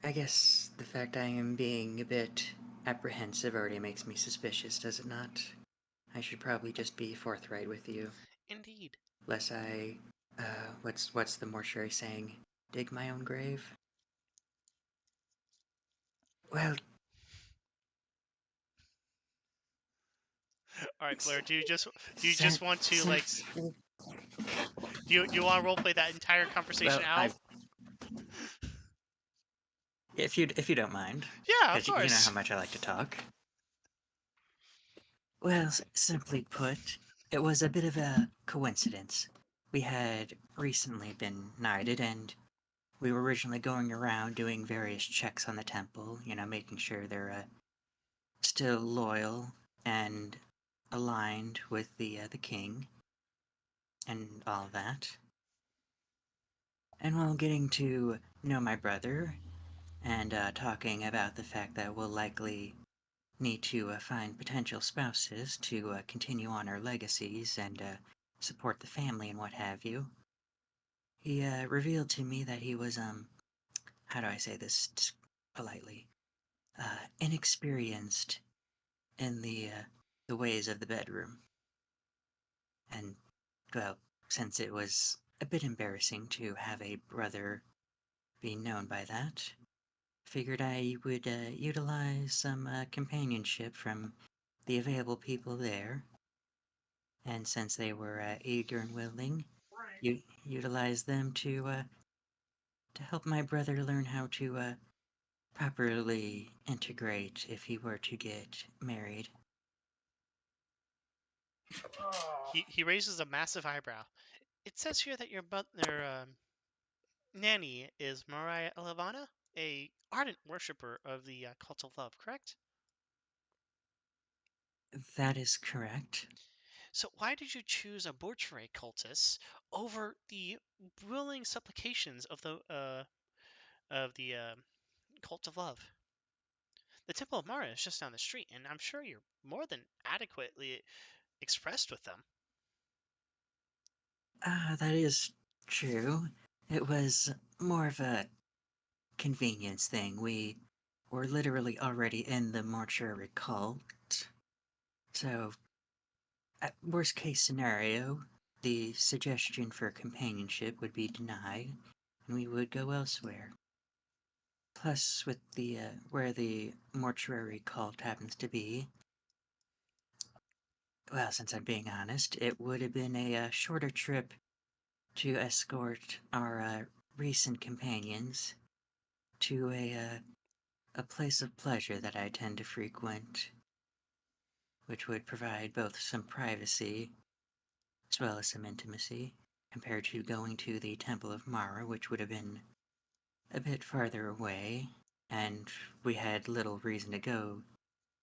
I guess the fact I am being a bit apprehensive already makes me suspicious, does it not? I should probably just be forthright with you, Indeed. lest I, what's the mortuary saying? Dig my own grave? Well, All right, Blaire. Do you just sen- want to sen- like do you want to roleplay that entire conversation well, out? if you don't mind, Yeah, of because you know how course. much I like to talk. Well, simply put, it was a bit of a coincidence. We had recently been knighted, and we were originally going around doing various checks on the temple, you know, making sure they're still loyal and aligned with the king and all that. And while getting to know my brother and talking about the fact that we'll likely need to find potential spouses to continue on our legacies and support the family and what have you, he revealed to me that he was, how do I say this politely? Inexperienced in the ways of the bedroom. And, well, since it was a bit embarrassing to have a brother be known by that, figured I would utilize some companionship from the available people there. And since they were eager and willing, utilize them to help my brother learn how to properly integrate if he were to get married. He raises a massive eyebrow. It says here that your nanny is Mariah Elevana, a ardent worshipper of the cult of love, correct? That is correct. So why did you choose a mortuary cultist over the willing supplications of the cult of love? The Temple of Mara is just down the street, and I'm sure you're more than adequately expressed with them. That is true. It was more of a convenience thing. We were literally already in the mortuary cult. So, at worst case scenario, the suggestion for companionship would be denied, and we would go elsewhere. Plus, with the where the mortuary cult happens to be, well, since I'm being honest, it would have been a shorter trip to escort our recent companions to a place of pleasure that I tend to frequent, which would provide both some privacy as well as some intimacy, compared to going to the Temple of Mara, which would have been a bit farther away, and we had little reason to go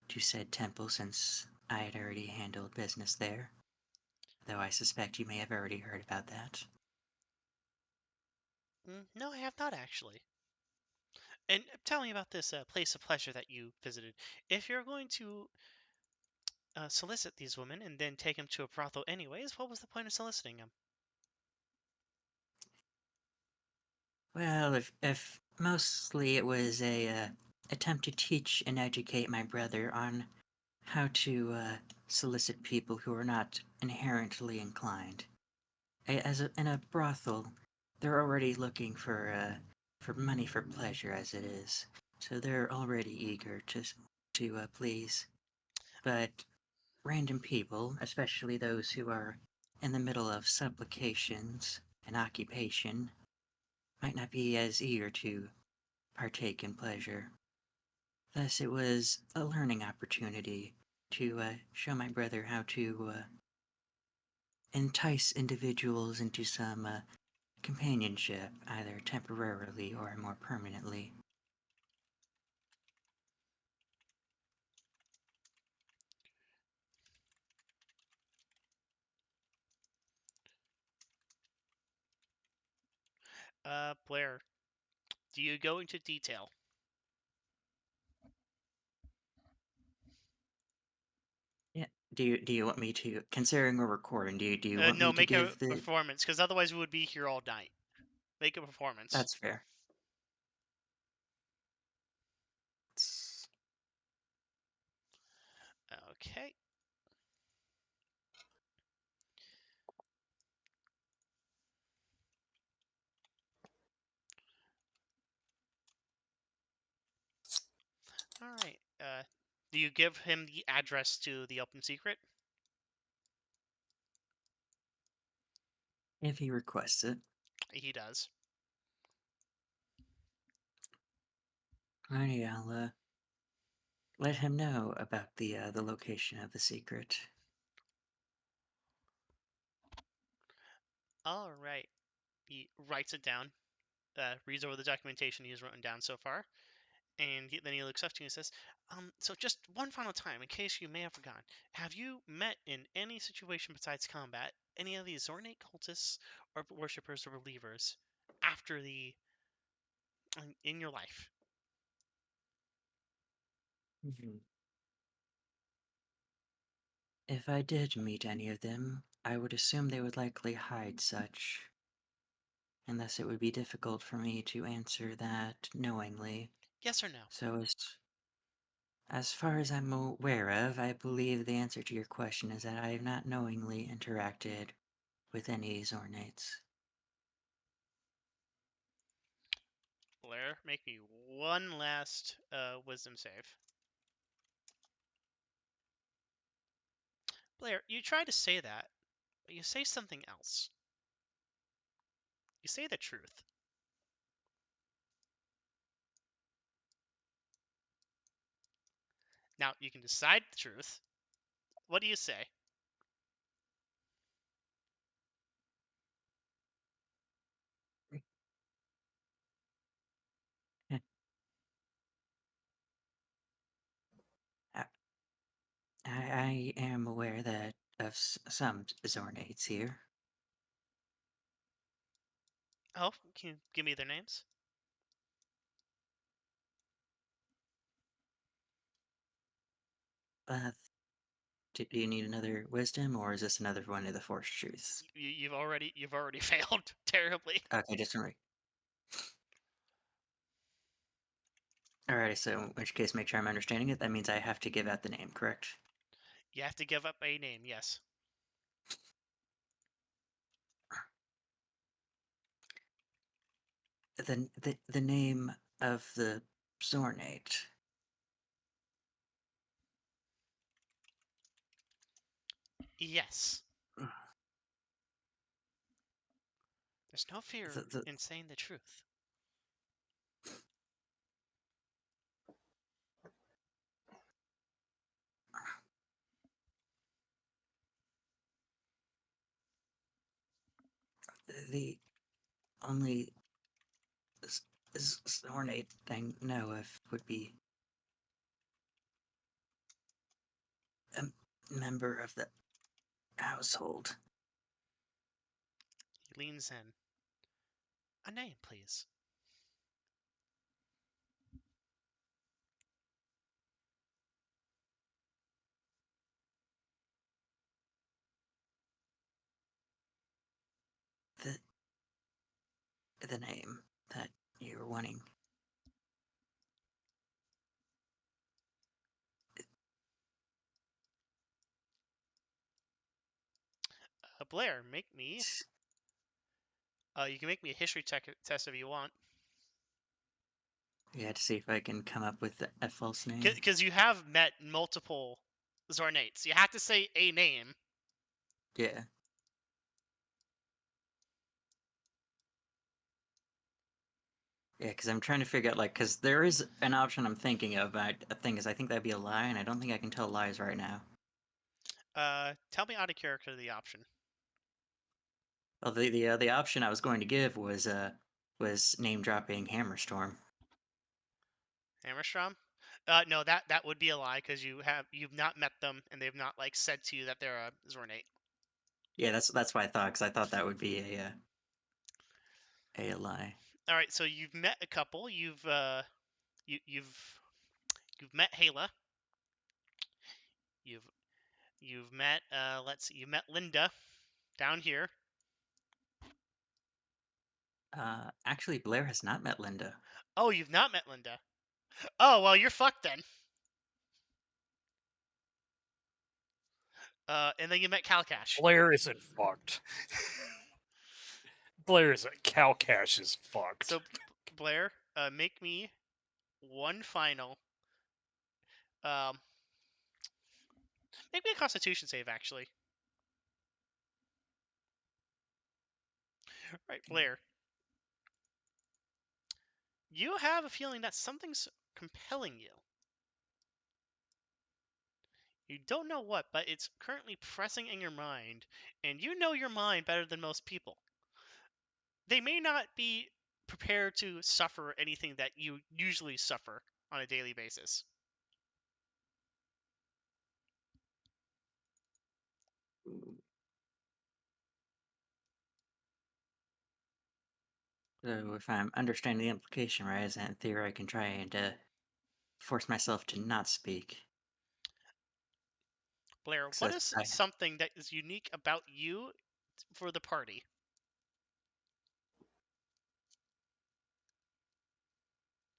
to said temple since I had already handled business there, though I suspect you may have already heard about that. No, I have not actually. And tell me about this place of pleasure that you visited. If you're going to solicit these women and then take them to a brothel anyways, what was the point of soliciting them? Well, if mostly it was a attempt to teach and educate my brother on how to solicit people who are not inherently inclined. In a brothel, they're already looking for money for pleasure as it is, so they're already eager to please. But random people, especially those who are in the middle of supplications and occupation, might not be as eager to partake in pleasure. Thus, it was a learning opportunity to show my brother how to entice individuals into some companionship, either temporarily or more permanently. Blaire, do you go into detail? Yeah. Do you want me to, considering we're recording, do you want No, me to make a give the? performance, because otherwise we would be here all night. Make a performance. That's fair. Okay. All right. Do you give him the address to the open secret? If he requests it. He does. Alrighty, I'll let him know about the location of the secret. All right. He writes it down. Reads over the documentation he's written down so far, and then he looks up to you and says, so just one final time, in case you may have forgotten, have you met in any situation besides combat any of these ornate cultists or worshippers or believers after in your life? Mhm. If I did meet any of them, I would assume they would likely hide such, and thus it would be difficult for me to answer that knowingly. Yes or no? So as far as I'm aware of, I believe the answer to your question is that I have not knowingly interacted with any Zornates. Blaire, make me one last wisdom save. Blaire, you try to say that, but you say something else. You say the truth. Now, you can decide the truth. What do you say? A- I am aware that of some Zornates here. Oh, can you give me their names? Uh, do you need another wisdom, or is this another one of the Force truths? You've already failed terribly. Okay, just right. Alrighty, so in which case, make sure I'm understanding it. That means I have to give out the name, correct? You have to give up a name. Yes. The name of the Zornate. Yes. There's no fear The in saying the truth. the only Zornate I know of would be a member of the household. He leans in. A name, please. The the name that you're wanting. Blaire, make me. You can make me a history test if you want. Yeah, to see if I can come up with a false name. Because you have met multiple Zornates. You have to say a name. Yeah. Yeah, because I'm trying to figure out, like, because there is an option I'm thinking of, but the thing is, I think that'd be a lie, and I don't think I can tell lies right now. Tell me out of character the option. Well, the option I was going to give was name dropping Hammerstorm. Hammerstrom? No, that would be a lie because you've not met them and they've not like said to you that they're a Zornate. Yeah, that's what I thought, because I thought that would be a lie. All right, so you've met a couple. You've met Hayla. You've you've met let's see, you met Linda down here. Actually, Blaire has not met Linda. Oh, you've not met Linda. Oh well, you're fucked then. And then you met Kalcash. Blaire isn't fucked. Blaire isn't. Kalcash is fucked. So Blaire, make me one final. Um, make me a Constitution save actually. Right, Blaire. You have a feeling that something's compelling you. You don't know what, but it's currently pressing in your mind, and you know your mind better than most people. They may not be prepared to suffer anything that you usually suffer on a daily basis. So if I'm understanding the implication right, is that in theory I can try and force myself to not speak. Blaire, So what is I, something that is unique about you for the party?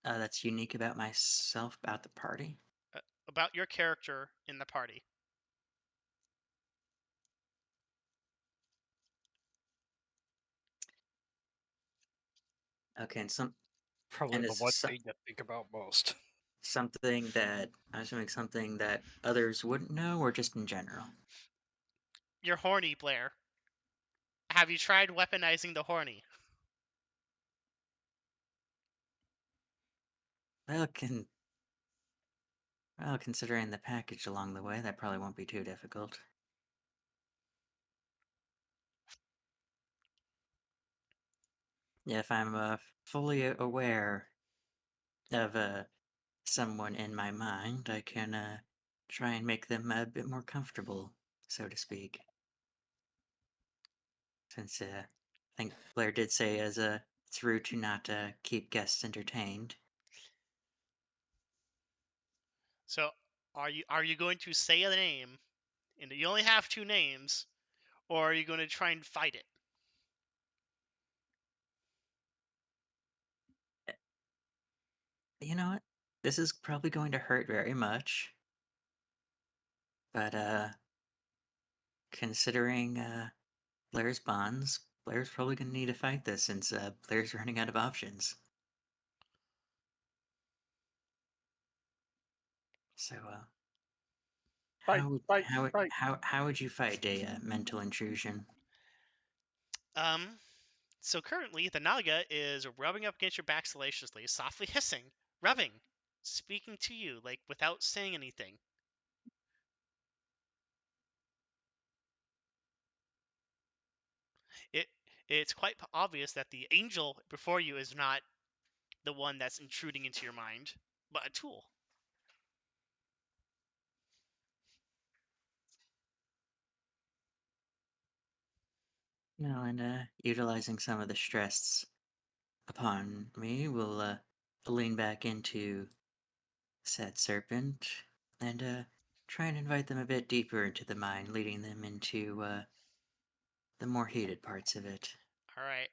that's unique about myself, about the party. About your character in the party? Okay, Probably and the it's one thing you think about most. something that I'm assuming something that others wouldn't know, or just in general. You're horny, Blaire. Have you tried weaponizing the horny? Well, considering the package along the way, that probably won't be too difficult. Yeah, if I'm fully aware of someone in my mind, I can try and make them a bit more comfortable, so to speak. Since I think Blaire did say it's rude to not keep guests entertained. So, are you going to say the name, and you only have 2 names, or are you going to try and fight it? You know what? This is probably going to hurt very much. But considering Blaire's bonds, Blaire's probably gonna need to fight this since Blaire's running out of options. So Fight, fight, fight. how would you fight a mental intrusion? So currently, the Naga is rubbing up against your back salaciously, softly hissing, rubbing, speaking to you, like, without saying anything. It it's quite obvious that the angel before you is not the one that's intruding into your mind, but a tool. No, and utilizing some of the stress upon me, we'll lean back into said serpent and try and invite them a bit deeper into the mind, leading them into the more heated parts of it. All right.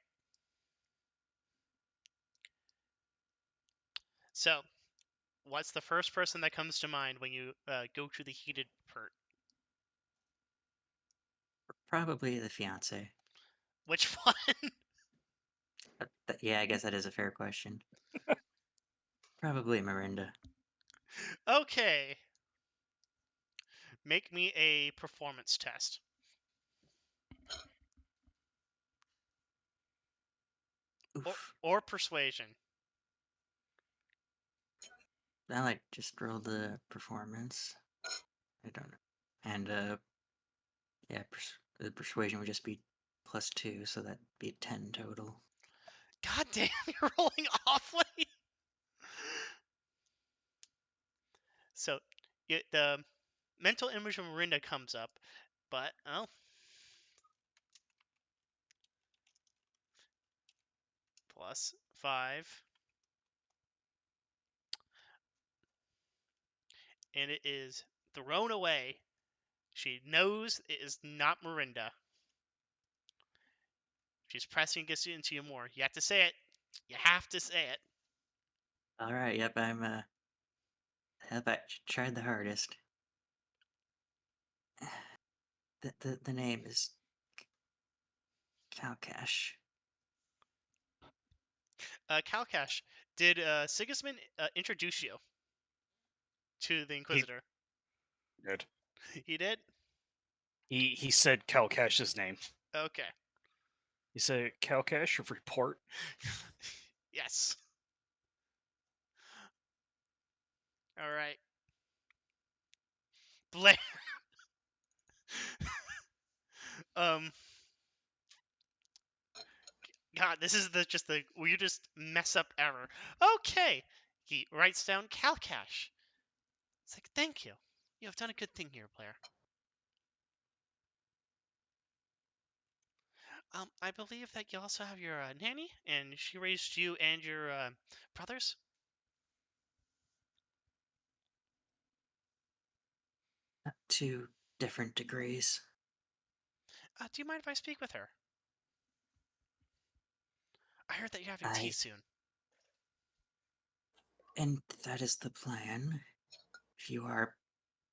So, what's the first person that comes to mind when you go to the heated part? Probably the fiance. Which one? Yeah, I guess that is a fair question. Probably Miranda. Okay. Make me a performance test. Oof. Or persuasion. I like just roll the performance. I don't know. And yeah, the persuasion would just be +2, so that'd be 10 total. God damn, you're rolling awfully. So, the mental image of Miranda comes up, but oh, +5, and it is thrown away. She knows it is not Miranda. She's pressing against you into you more. You have to say it. You have to say it. All right. Yep. I tried the hardest. The name is Kalcash. Kalcash, did Sigismund introduce you to the Inquisitor? Good. He did? He said Kalcash's name. Okay. He said Kalcash report. Yes. All right. Blaire. um. God, this is just the weirdest mess up ever. Okay. He writes down Kalcash. It's like, thank you. You have done a good thing here, Blaire. I believe that you also have your nanny, and she raised you and your brothers. To different degrees. Do you mind if I speak with her? I heard that you're having tea soon. And that is the plan. If you are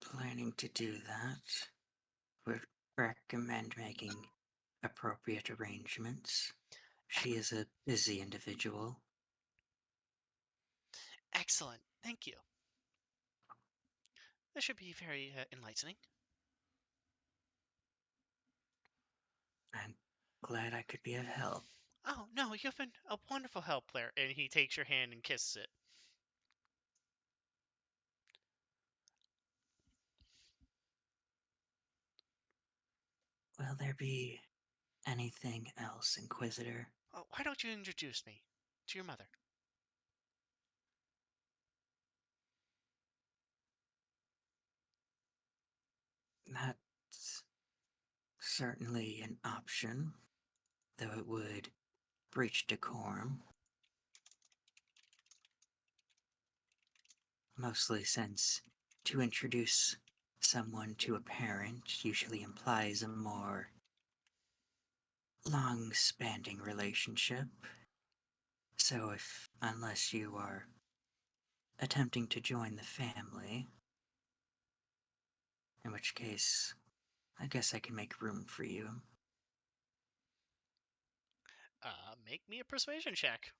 planning to do that, would recommend making appropriate arrangements. She is a busy individual. Excellent. Thank you. This should be very enlightening. I'm glad I could be of help. Oh, no, you've been a wonderful help, Blaire. And he takes your hand and kisses it. Will there be anything else, Inquisitor? Oh, why don't you introduce me to your mother? That's certainly an option, though it would breach decorum. Mostly since to introduce someone to a parent usually implies a more long-spanning relationship. So unless you are attempting to join the family, in which case, I guess I can make room for you. Make me a persuasion check.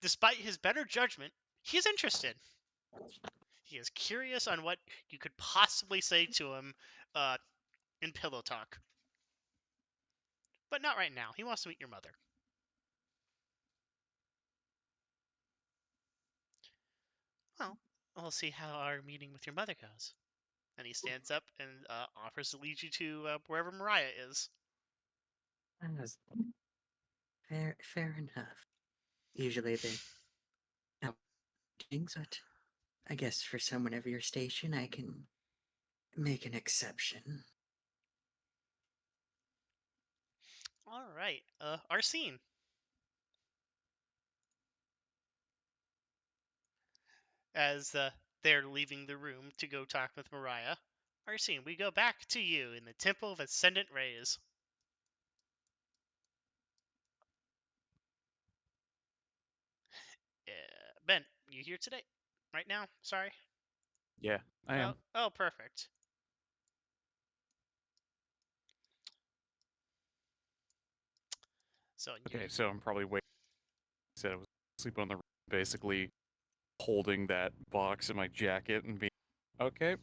Despite his better judgment, he is interested. He is curious on what you could possibly say to him in pillow talk. But not right now. He wants to meet your mother. Well, we'll see how our meeting with your mother goes. And he stands up and offers to lead you to wherever Mariah is. Fair enough. Usually they things, but I guess for someone of your station, I can make an exception. All right, Arsene. As they're leaving the room to go talk with Mariah, Arsene, we go back to you in the Temple of Ascendant Rays. Ben, you here today? Right now? Sorry. Yeah, I am. Oh, perfect. So Okay, so I'm probably waiting. Said I was sleeping on the roof, basically holding that box in my jacket and being okay.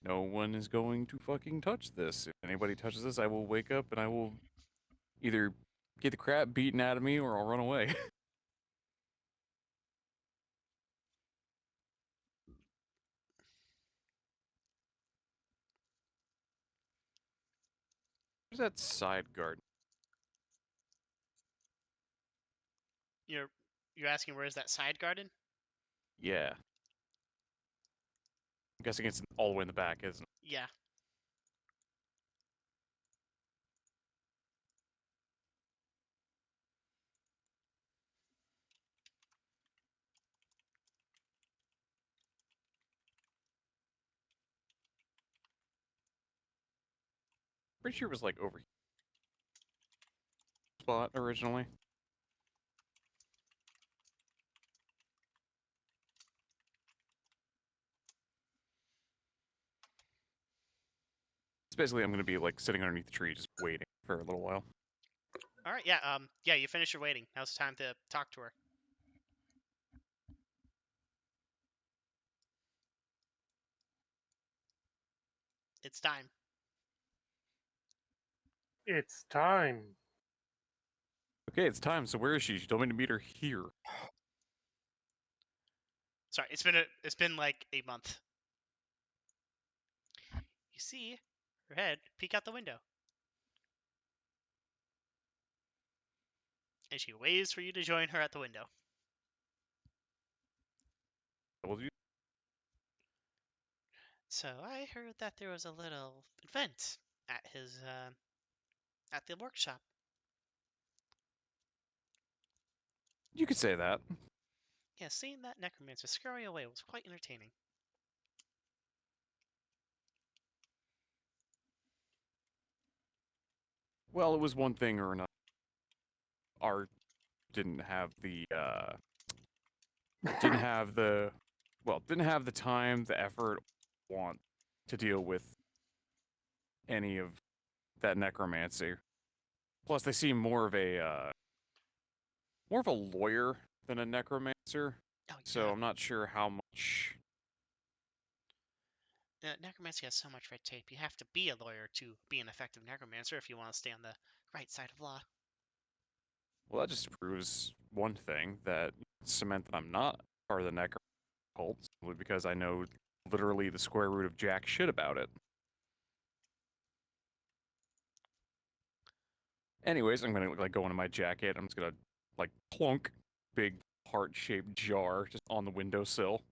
No one is going to fucking touch this. If anybody touches this, I will wake up and I will either get the crap beaten out of me or I'll run away. Where's that side guard? you're asking where's that side garden? Yeah. I'm guessing it's all the way in the back, isn't it? Yeah. Pretty sure it was like over here. Spot originally. It's basically I'm gonna be like sitting underneath the tree just waiting for a little while. All right. Yeah. Yeah. You finished your waiting. Now's the time to talk to her. It's time. It's time. Okay, it's time. So where is she? She told me to meet her here. Sorry. It's been like a month. You see her head peek out the window, and she waves for you to join her at the window. Told you. So I heard that there was a little event at his at the workshop. You could say that. Yeah, seeing that necromancer scurry away was quite entertaining. Well, it was one thing or another. Art didn't have the didn't have the didn't have the time, the effort, want to deal with any of that necromancy. Plus, they seem more of a lawyer than a necromancer. Oh So yeah, I'm not sure how much. necromancy has so much red tape. You have to be a lawyer to be an effective necromancer if you want to stay on the right side of law. Well, that just proves one thing, that cement that I'm not part of the necromancer cult, simply because I know literally the square root of jack shit about it. Anyways, I'm gonna like go into my jacket. I'm just gonna like plunk big heart-shaped jar just on the windowsill.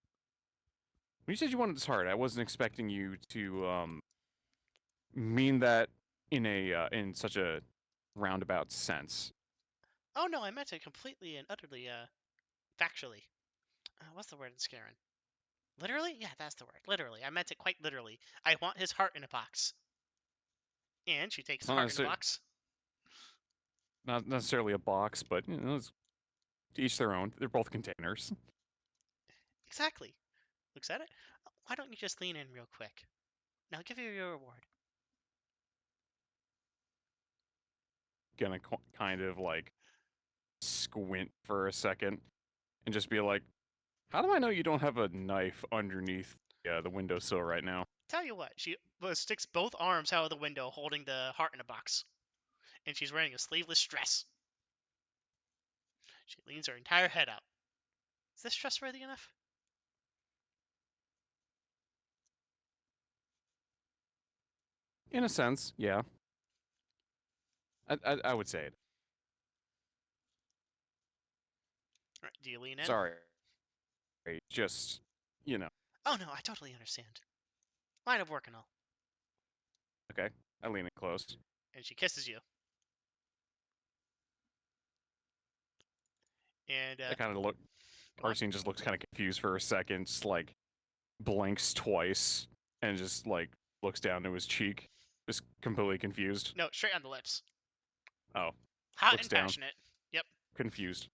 When you said you wanted this heart, I wasn't expecting you to mean that in a in such a roundabout sense. Oh no, I meant it completely and utterly, factually. What's the word in Scarran? Literally? Yeah, that's the word. Literally. I meant it quite literally. I want his heart in a box. And she takes the Not heart in the necessarily, box. not necessarily a box, but you know, to each their own. They're both containers. Exactly. Looks at it. Why don't you just lean in real quick? Now I'll give you your reward. Gonna kind of like squint for a second and just be like, "How do I know you don't have a knife underneath the windowsill right now?" Tell you what, she sticks both arms out of the window holding the heart in a box. And she's wearing a sleeveless dress. She leans her entire head out. Is this trustworthy enough? In a sense, yeah. I would say it. Right, do you lean in? Sorry, just you know. Oh no, I totally understand. Line of work and all. Okay, I lean in close. And she kisses you. And I kind of look. go on. Arsene just looks kind of confused for a second, just like blinks twice, and just like looks down to his cheek, just completely confused. No, straight on the lips. Oh, Hot looks and down, passionate. Yep. confused.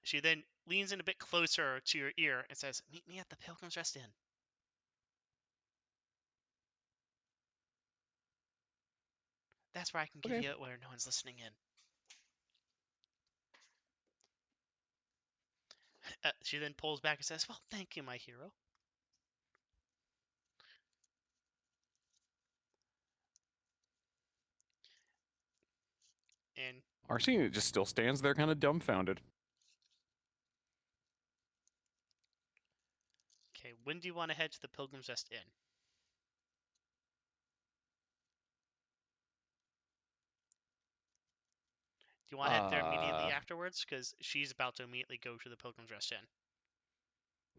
She then leans in a bit closer to your ear and says, "Meet me at the Pilgrim's Rest Inn." That's where I can give Okay. you it where no one's listening in. She then pulls back and says, "Well, thank you, my hero." And Arsene just still stands there, kind of dumbfounded. okay, when do you want to head to the Pilgrim's Rest Inn? Do you want to head there immediately afterwards? Because she's about to immediately go to the Pilgrim's Rest Inn.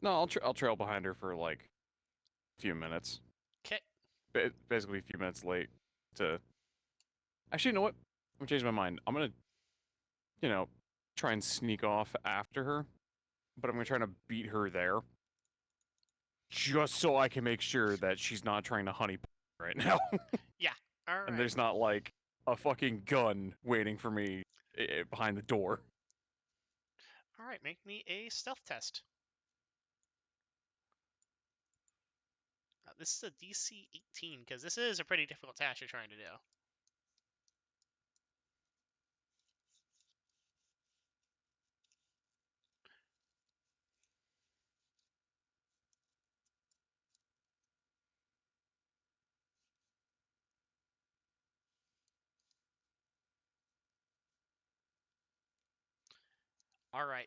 No, I'll trail behind her for like a few minutes. Okay. Basically, a few minutes late to. Actually, you know what? I'm changing my mind. I'm gonna, you know, try and sneak off after her, but I'm gonna try to beat her there, just so I can make sure that she's not trying to honey right now. Yeah. All right. And there's not like a fucking gun waiting for me behind the door. All right. Make me a stealth test. This is a DC 18 because this is a pretty difficult task you're trying to do. All right.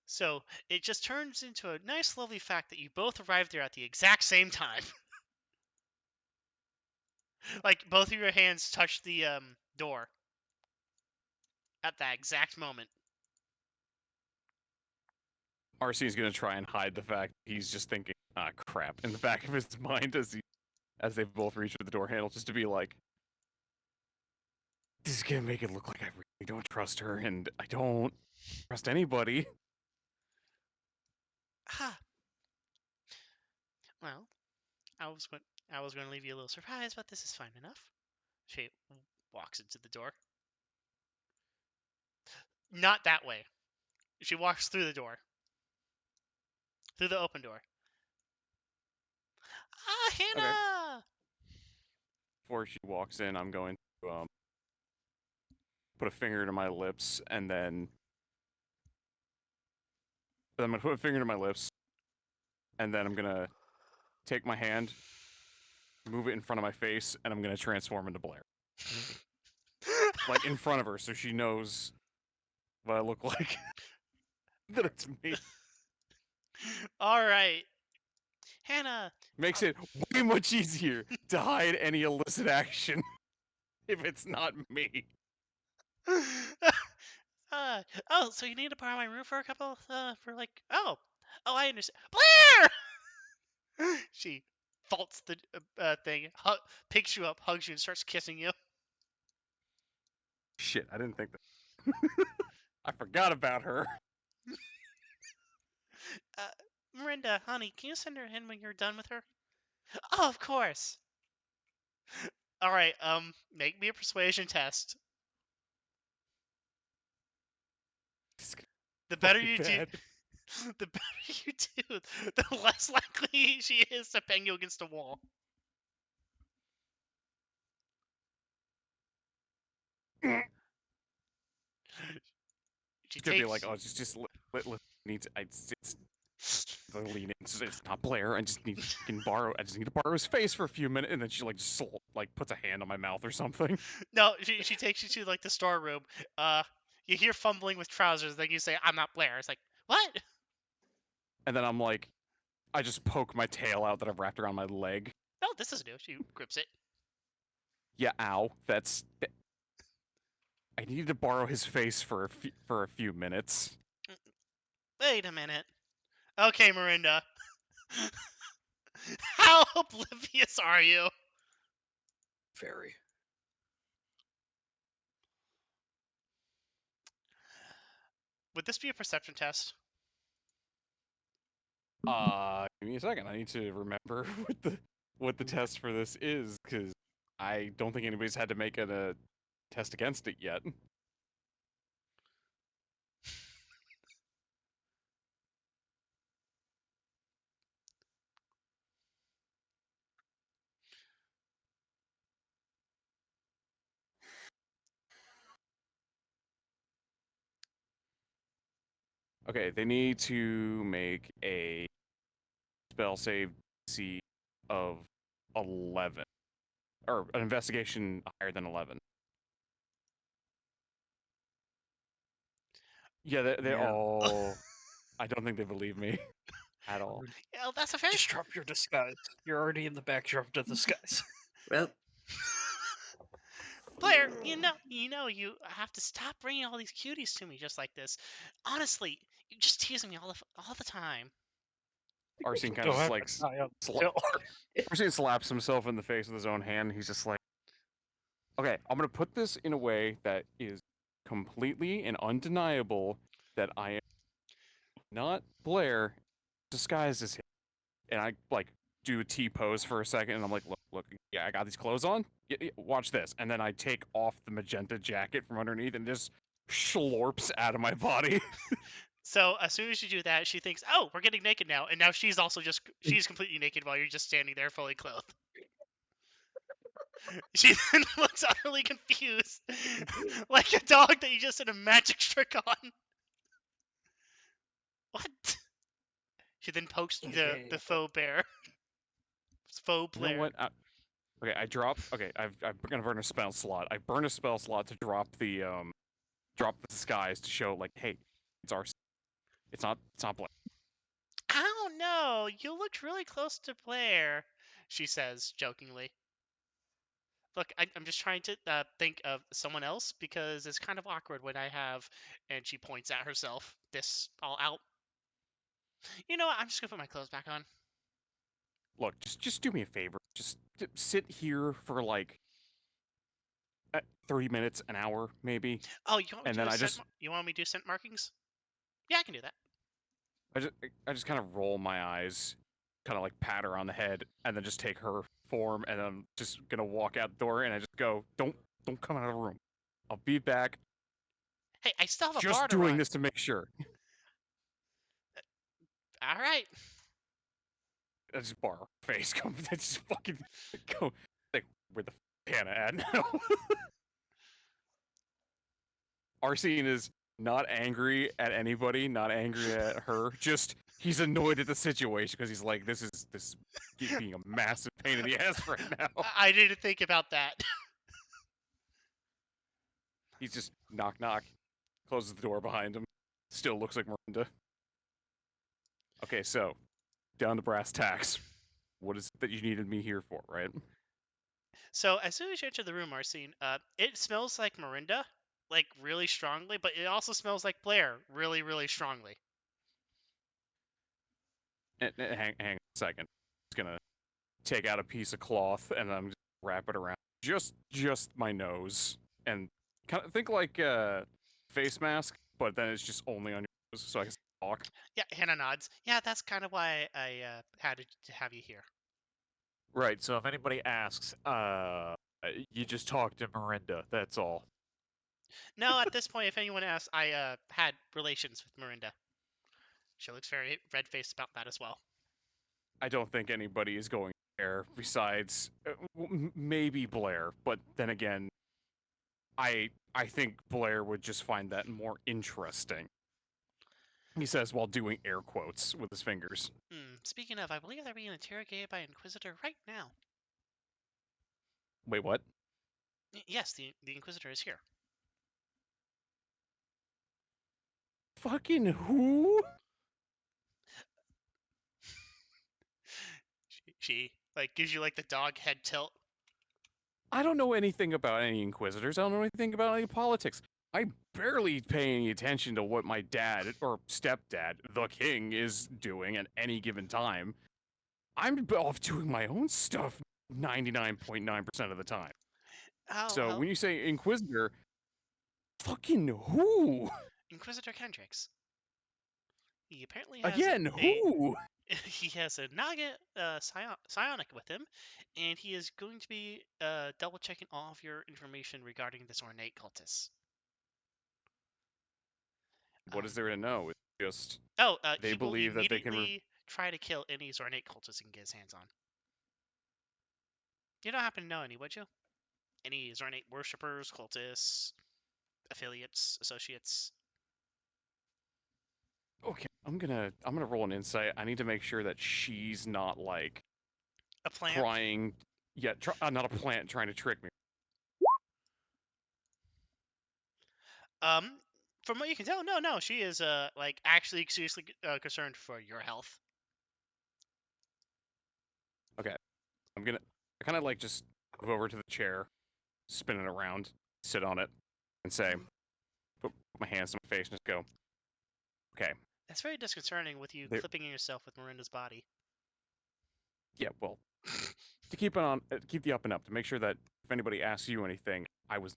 So it just turns into a nice, lovely fact that you both arrived there at the exact same time. Like both of your hands touch the door at that exact moment. Arcene's gonna try and hide the fact he's just thinking, ah, crap, in the back of his mind as they both reach for the door handle, just to be like, this is gonna make it look like I really don't trust her, and I don't trust anybody. Ah. Well, I was going to leave you a little surprise, but this is fine enough. She walks into the door. Not that way. She walks through the door. Through the open door. Ah, Hannah! Before she walks in, I'm going to put a finger to my lips, and then I'm gonna put a finger to my lips, and then I'm gonna take my hand, move it in front of my face, and I'm gonna transform into Blaire. Like in front of her, so she knows what I look like. That it's me. All right. Hannah! Makes it way much easier to hide any illicit action if it's not me. Oh, so you need to borrow my room for a couple, for like, oh, I understand. Blaire! She faults the thing, picks you up, hugs you, and starts kissing you. Shit, I didn't think that. I forgot about her. Miranda, honey, can you send her in when you're done with her? Oh, of course. All right, make me a persuasion test. The better Fucking you do, bad. the better you do, the less likely she is to bang you against a wall. She It's gonna be like, takes. oh, just needs. It's the leaning. It's not Blair. I just need to borrow his face for a few minutes, and then she like just like puts a hand on my mouth or something. No, she takes you to like the storeroom. You hear fumbling with trousers. Then you say, "I'm not Blair." It's like, what? And then I'm like, I just poke my tail out that I've wrapped around my leg. No, this is new. She grips it. Yeah, ow. That's. I needed to borrow his face for a few minutes. Wait a minute. Okay, Miranda. How oblivious are you? Very. Would this be a perception test? Give me a second. I need to remember what the test for this is, because I don't think anybody's had to make a test against it yet. Okay, they need to make a spell save DC of 11, or an investigation higher than 11. Yeah, they Yeah. all. I don't think they believe me at all. Yeah, that's a fair. Just drop your disguise. You're already in the backdrop to disguise. Well, Blair, you have to stop bringing all these cuties to me just like this. Honestly, you're just teasing me all the time. Arsene kind Don't of just have like to die on the sla- hill. Arsene slaps himself in the face with his own hand. He's just like, okay, I'm gonna put this in a way that is completely and undeniable that I am not Blair disguised as him. And I like do a T pose for a second, and I'm like, look, yeah, I got these clothes on. Watch this, and then I take off the magenta jacket from underneath and just schlorps out of my body. So as soon as you do that, she thinks, "Oh, we're getting naked now," and now she's completely naked while you're just standing there fully clothed. She then looks utterly confused, like a dog that you just did a magic trick on. What? She then pokes the faux bear, faux You know Blair. what? Okay, I drop. Okay, I'm gonna burn a spell slot. I burn a spell slot to drop the disguise to show like, hey, it's Arsene. It's not Blair. I don't know. You looked really close to Blair, she says jokingly. Look, I'm just trying to think of someone else because it's kind of awkward when I have, and she points at herself, this all out. You know what? I'm just gonna put my clothes back on. Look, just do me a favor. Just sit here for like 30 minutes, an hour, maybe. Oh, you want me And to then do I scent? just You want me to do scent markings? Yeah, I can do that. I just kind of roll my eyes, kind of like pat her on the head, and then just take her form, and I'm just gonna walk out the door, and I just go, don't come out of the room. I'll be back. Hey, I still have a Just bar to doing run. this to make sure. All right. I just bar her face. Come, I just fucking go. Like, where the Hannah at now? Arsene is not angry at anybody, not angry at her. Just he's annoyed at the situation because he's like, this is being a massive pain in the ass right now. I didn't think about that. He's just knock knock, closes the door behind him. Still looks like Miranda. Okay, so down to brass tacks. What is it that you needed me here for, right? So as soon as you enter the room, Arsene, it smells like Miranda, like really strongly, but it also smells like Blaire really, really strongly. Hang a second. I'm just gonna take out a piece of cloth and I'm just wrap it around just my nose and kind of think like a face mask, but then it's just only on your nose, so I can talk. Yeah, Hannah nods. Yeah, that's kind of why I had to have you here. Right, so if anybody asks, you just talk to Miranda, that's all. No, at this point, if anyone asks, I had relations with Miranda. She looks very red-faced about that as well. I don't think anybody is going there besides maybe Blaire, but then again, I think Blaire would just find that more interesting. He says while doing air quotes with his fingers. Speaking of, I believe they're being interrogated by Inquisitor right now. Wait, what? Yes, the Inquisitor is here. Fucking who? She like gives you like the dog head tilt. I don't know anything about any Inquisitors. I don't know anything about any politics. I barely pay any attention to what my dad or stepdad, the king, is doing at any given time. I'm off doing my own stuff 99.9% of the time. Oh, So well, when you say Inquisitor, fucking who? Inquisitor Kendricks. He apparently has Again, who? he has a Naga psionic with him, and he is going to be double checking all of your information regarding this ornate cultist. What is there to know? It's just they He will believe that they can. immediately try to kill any ornate cultist he can get his hands on. You don't happen to know any, would you? Any Zornate worshippers, cultists, affiliates, associates? Okay, I'm gonna roll an insight. I need to make sure that she's not like A plant? trying. Yeah, not a plant trying to trick me. From what you can tell, no, she is like actually seriously concerned for your health. Okay, I kind of like just move over to the chair, spin it around, sit on it, and say, put my hands to my face and just go, okay. That's very disconcerting with you There- clipping yourself with Miranda's body. Yeah, well, to keep it on, keep the up and up, to make sure that if anybody asks you anything, I was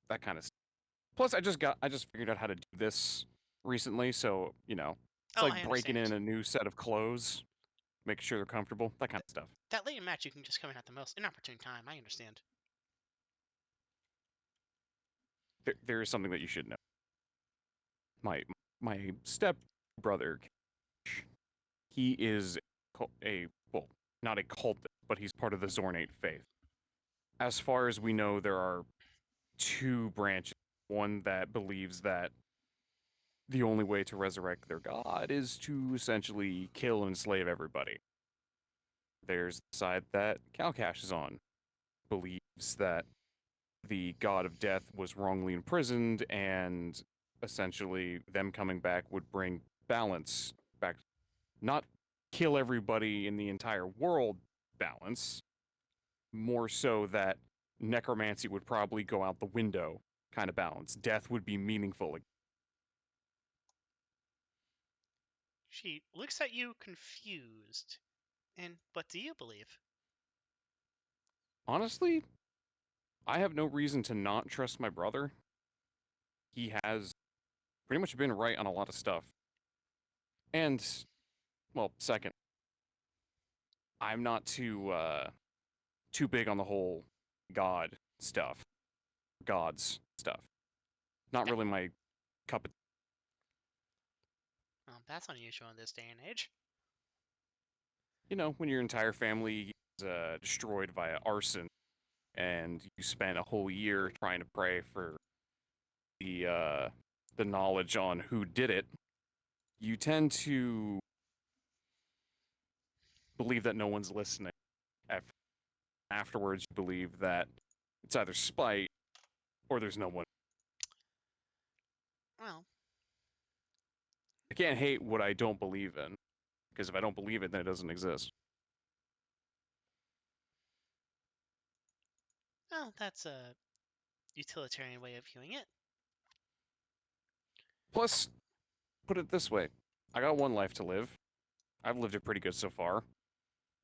that kind of stuff. Plus, I just figured out how to do this recently, so you know, it's Oh, like I breaking in understand. a new set of clothes, making sure they're comfortable, that kind of stuff. That late in match, you can just come in at the most inopportune time. I understand. There is something that you should know. My step brother, he is a well, not a cultist, but he's part of the Zornate faith. As far as we know, there are two branches. One that believes that the only way to resurrect their god is to essentially kill and enslave everybody. There's the side that Kalcash is on, believes that the god of death was wrongly imprisoned and essentially them coming back would bring balance back. Not kill everybody in the entire world balance, more so that necromancy would probably go out the window kind of balance. Death would be meaningful. She looks at you confused. And what do you believe? Honestly, I have no reason to not trust my brother. He has pretty much been right on a lot of stuff. And, well, second, I'm not too big on the whole god stuff. Gods stuff. Not Yeah. really my cup of That's unusual in this day and age. you know, when your entire family is destroyed via arson and you spent a whole year trying to pray for the knowledge on who did it, you tend to believe that no one's listening. Afterwards, you believe that it's either spite or there's no one. Well, I can't hate what I don't believe in, because if I don't believe it, then it doesn't exist. well, that's utilitarian way of viewing it. Plus, put it this way, I got one life to live. I've lived it pretty good so far.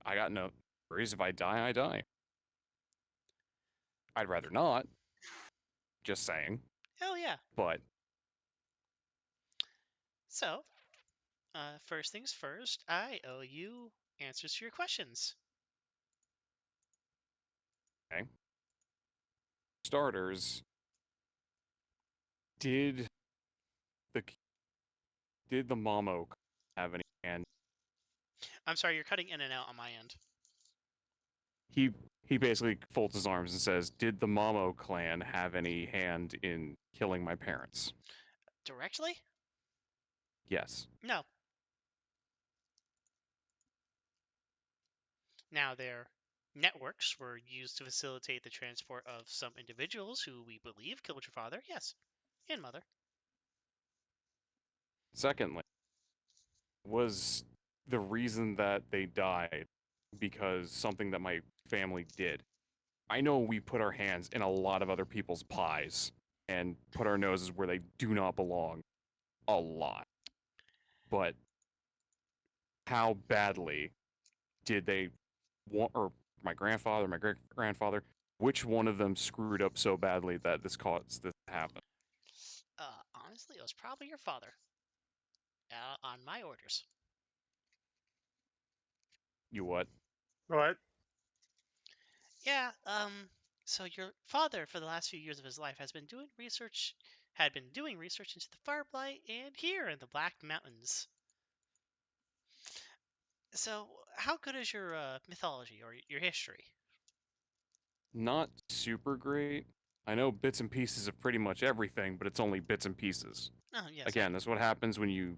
I got no worries. If I die, I die. I'd rather not. Just saying. Hell yeah. But So, first things first, I owe you answers to your questions. okay. Starters, did the Momo have any hand? I'm sorry, you're cutting in and out on my end. He basically folds his arms and says, "Did the Momo clan have any hand in killing my parents?" Directly? Yes. No. Now, their networks were used to facilitate the transport of some individuals who we believe killed your father, yes, and mother. Secondly, was the reason that they died because something that my family did? I know we put our hands in a lot of other people's pies and put our noses where they do not belong a lot. But how badly did they want, or my grandfather, my great grandfather, which one of them screwed up so badly that this caused this to happen? Honestly, it was probably your father. On my orders. You what? What? Yeah, so your father, for the last few years of his life, had been doing research into the Fireblight and here in the Black Mountains. So, how good is your mythology or your history? Not super great. I know bits and pieces of pretty much everything, but it's only bits and pieces. Oh, yes. Again, that's what happens when you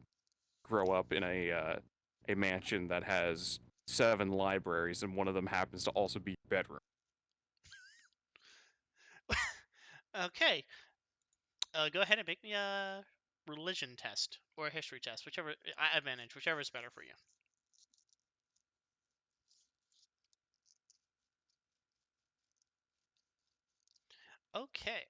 grow up in a mansion that has 7 libraries, and one of them happens to also be your bedroom. Okay. Go ahead and make me a religion test or a history test, whichever advantage, whichever is better for you. Okay.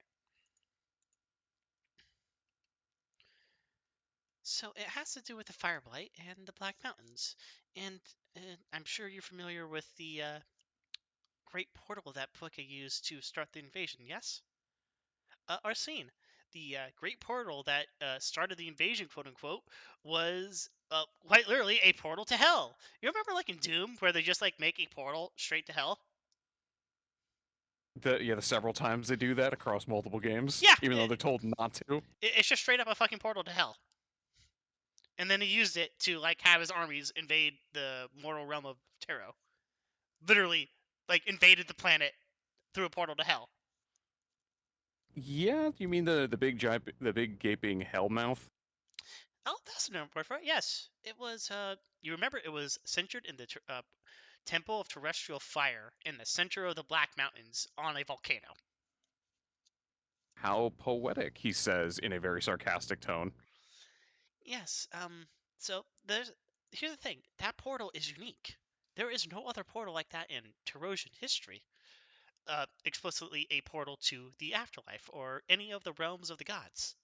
So it has to do with the Fireblight and the Black Mountains, and I'm sure you're familiar with the great portal that Puka used to start the invasion. Yes, Arsene, the great portal that started the invasion, quote unquote, was quite literally a portal to hell. You remember, like in Doom, where they just like make a portal straight to hell? The several times they do that across multiple games, Yeah, even though they're told not to. it's just straight up a fucking portal to hell. And then he used it to like have his armies invade the mortal realm of Tarot. Literally, like invaded the planet through a portal to hell. Yeah, you mean the big gaping hellmouth? Oh, that's an word for it. Yes, it was. You remember it was centered in the Temple of Terrestrial Fire in the center of the Black Mountains on a volcano. How poetic, he says in a very sarcastic tone. Yes. So here's the thing. That portal is unique. There is no other portal like that in Terosian history. Explicitly a portal to the afterlife or any of the realms of the gods.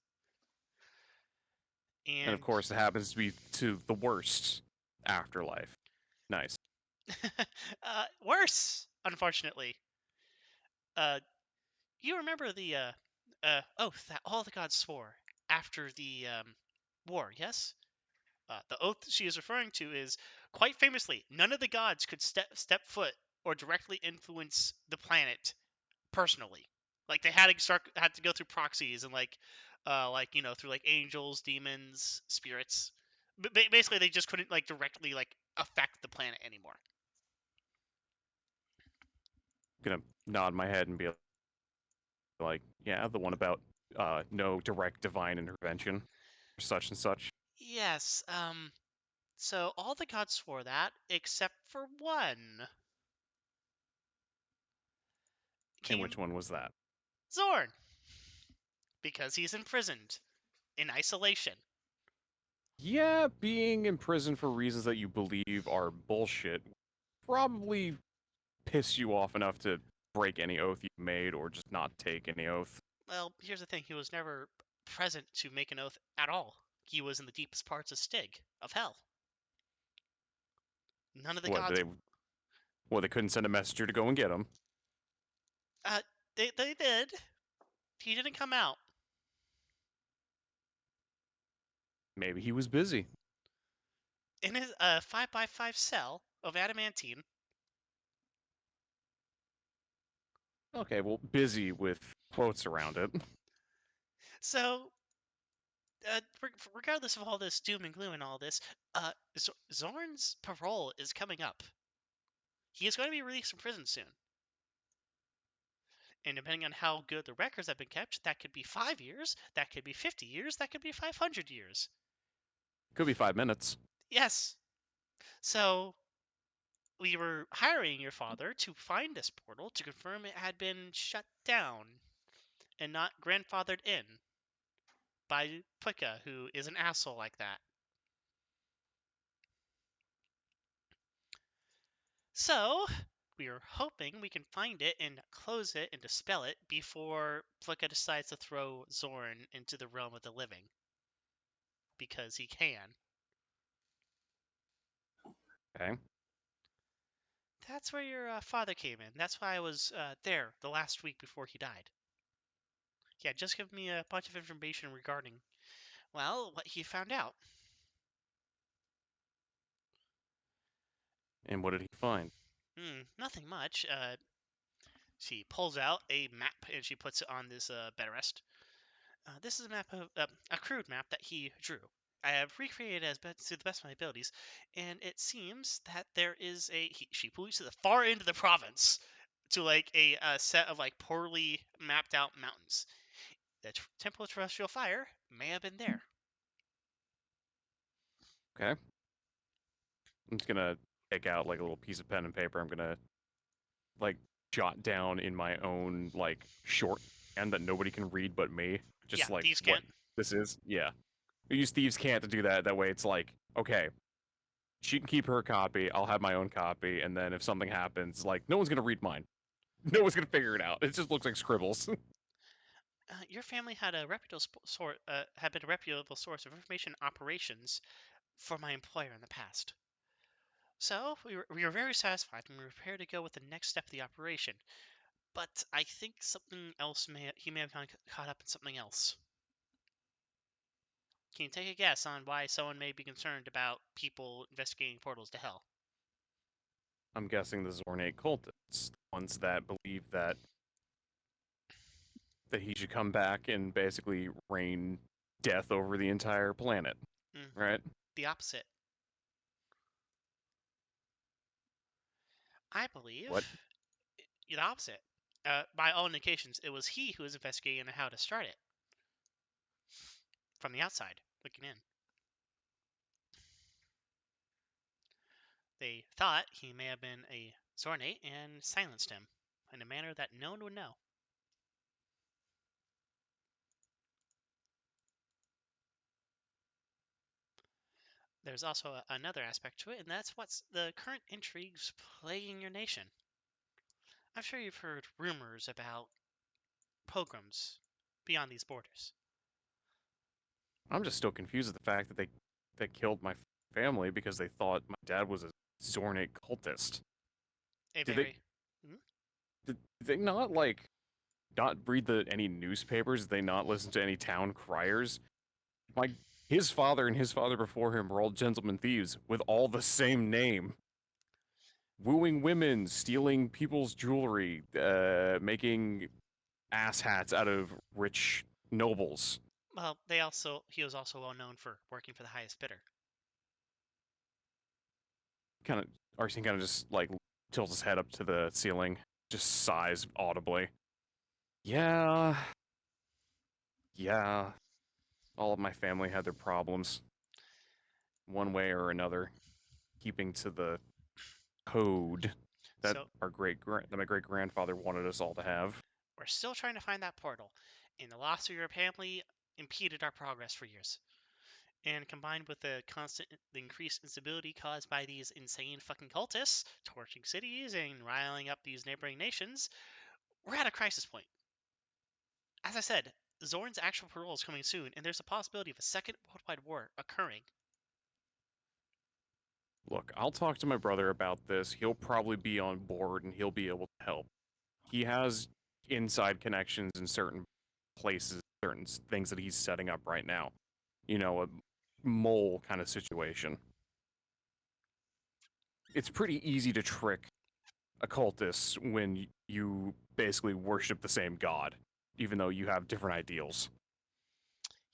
And of And course, it happens to be to the worst afterlife. Nice. worse, unfortunately. Uh, you remember the oath that all the gods swore after the war, yes? The oath she is referring to is quite famously, none of the gods could step foot or directly influence the planet personally. Like they had to go through proxies and through like angels, demons, spirits. But basically, they just couldn't like directly like affect the planet anymore. Gonna nod my head and be like, yeah, the one about no direct divine intervention, or such and such. Yes. So all the gods swore that except for one. And King which one was that? Zorn, because he's imprisoned in isolation. Yeah, being in prison for reasons that you believe are bullshit probably piss you off enough to break any oath you made or just not take any oath. Well, here's the thing: he was never present to make an oath at all. He was in the deepest parts of Styg, of hell. None of the What gods. they couldn't send a messenger to go and get him. They did. He didn't come out. Maybe he was busy. In his 5x5 cell of adamantine. Okay, well, busy with quotes around it. So, regardless of all this doom and gloom and all this, Zorn's parole is coming up. He is going to be released from prison soon. And depending on how good the records have been kept, that could be 5 years, that could be 50 years, that could be 500 years. Could be 5 minutes. Yes. So, we were hiring your father to find this portal to confirm it had been shut down and not grandfathered in by Pika, who is an asshole like that. So, we are hoping we can find it and close it and dispel it before Pika decides to throw Zorn into the realm of the living. Because he can. Okay. That's where your father came in. That's why I was there the last week before he died. Yeah, just give me a bunch of information regarding, well, what he found out. And what did he find? Nothing much. She pulls out a map and she puts it on this bed rest. This is a map of a crude map that he drew. I have recreated it to the best of my abilities, and it seems that there is she points to the far end of the province, to like a set of like poorly mapped out mountains. The Temple of Terrestrial Fire may have been there. Okay. I'm just gonna take out like a little piece of pen and paper. I'm gonna like jot down in my own like shorthand that nobody can read but me. Just Yeah, like thieves what can't. this is. Yeah. We use thieves can't to do that. That way it's like, okay, she can keep her copy, I'll have my own copy, and then if something happens, like no one's gonna read mine. No one's gonna figure it out. It just looks like scribbles. Your family had a reputable had been a reputable source of information operations for my employer in the past. So we were very satisfied and we were prepared to go with the next step of the operation. But I think something else he may have gotten caught up in something else. Can you take a guess on why someone may be concerned about people investigating portals to hell? I'm guessing the Zornate cultists, ones that believe that he should come back and basically rain death over the entire planet. Right? The opposite. I believe What? the opposite. By all indications, it was he who was investigating how to start it. From the outside, looking in. They thought he may have been a Zornate and silenced him in a manner that no one would know. There's also another aspect to it, and that's what's the current intrigues plaguing your nation. I'm sure you've heard rumors about pogroms beyond these borders. I'm just still confused at the fact that they killed my family because they thought my dad was a Zornate cultist. Did they not like not read any newspapers? Did they not listen to any town criers? His father and his father before him were all gentlemen thieves with all the same name. Wooing women, stealing people's jewelry, making ass hats out of rich nobles. Well, he was also well known for working for the highest bidder. Arsene kind of just like tilts his head up to the ceiling, just sighs audibly. Yeah. All of my family had their problems, one way or another, keeping to the code that my great grandfather wanted us all to have. We're still trying to find that portal, and the loss of your family impeded our progress for years. And combined with the increased instability caused by these insane fucking cultists torching cities and riling up these neighboring nations, we're at a crisis point. As I said, Zorn's actual parole is coming soon, and there's a possibility of a second worldwide war occurring. Look, I'll talk to my brother about this. He'll probably be on board and he'll be able to help. He has inside connections in certain places, certain things that he's setting up right now. You know, a mole kind of situation. It's pretty easy to trick occultists when you basically worship the same god, even though you have different ideals.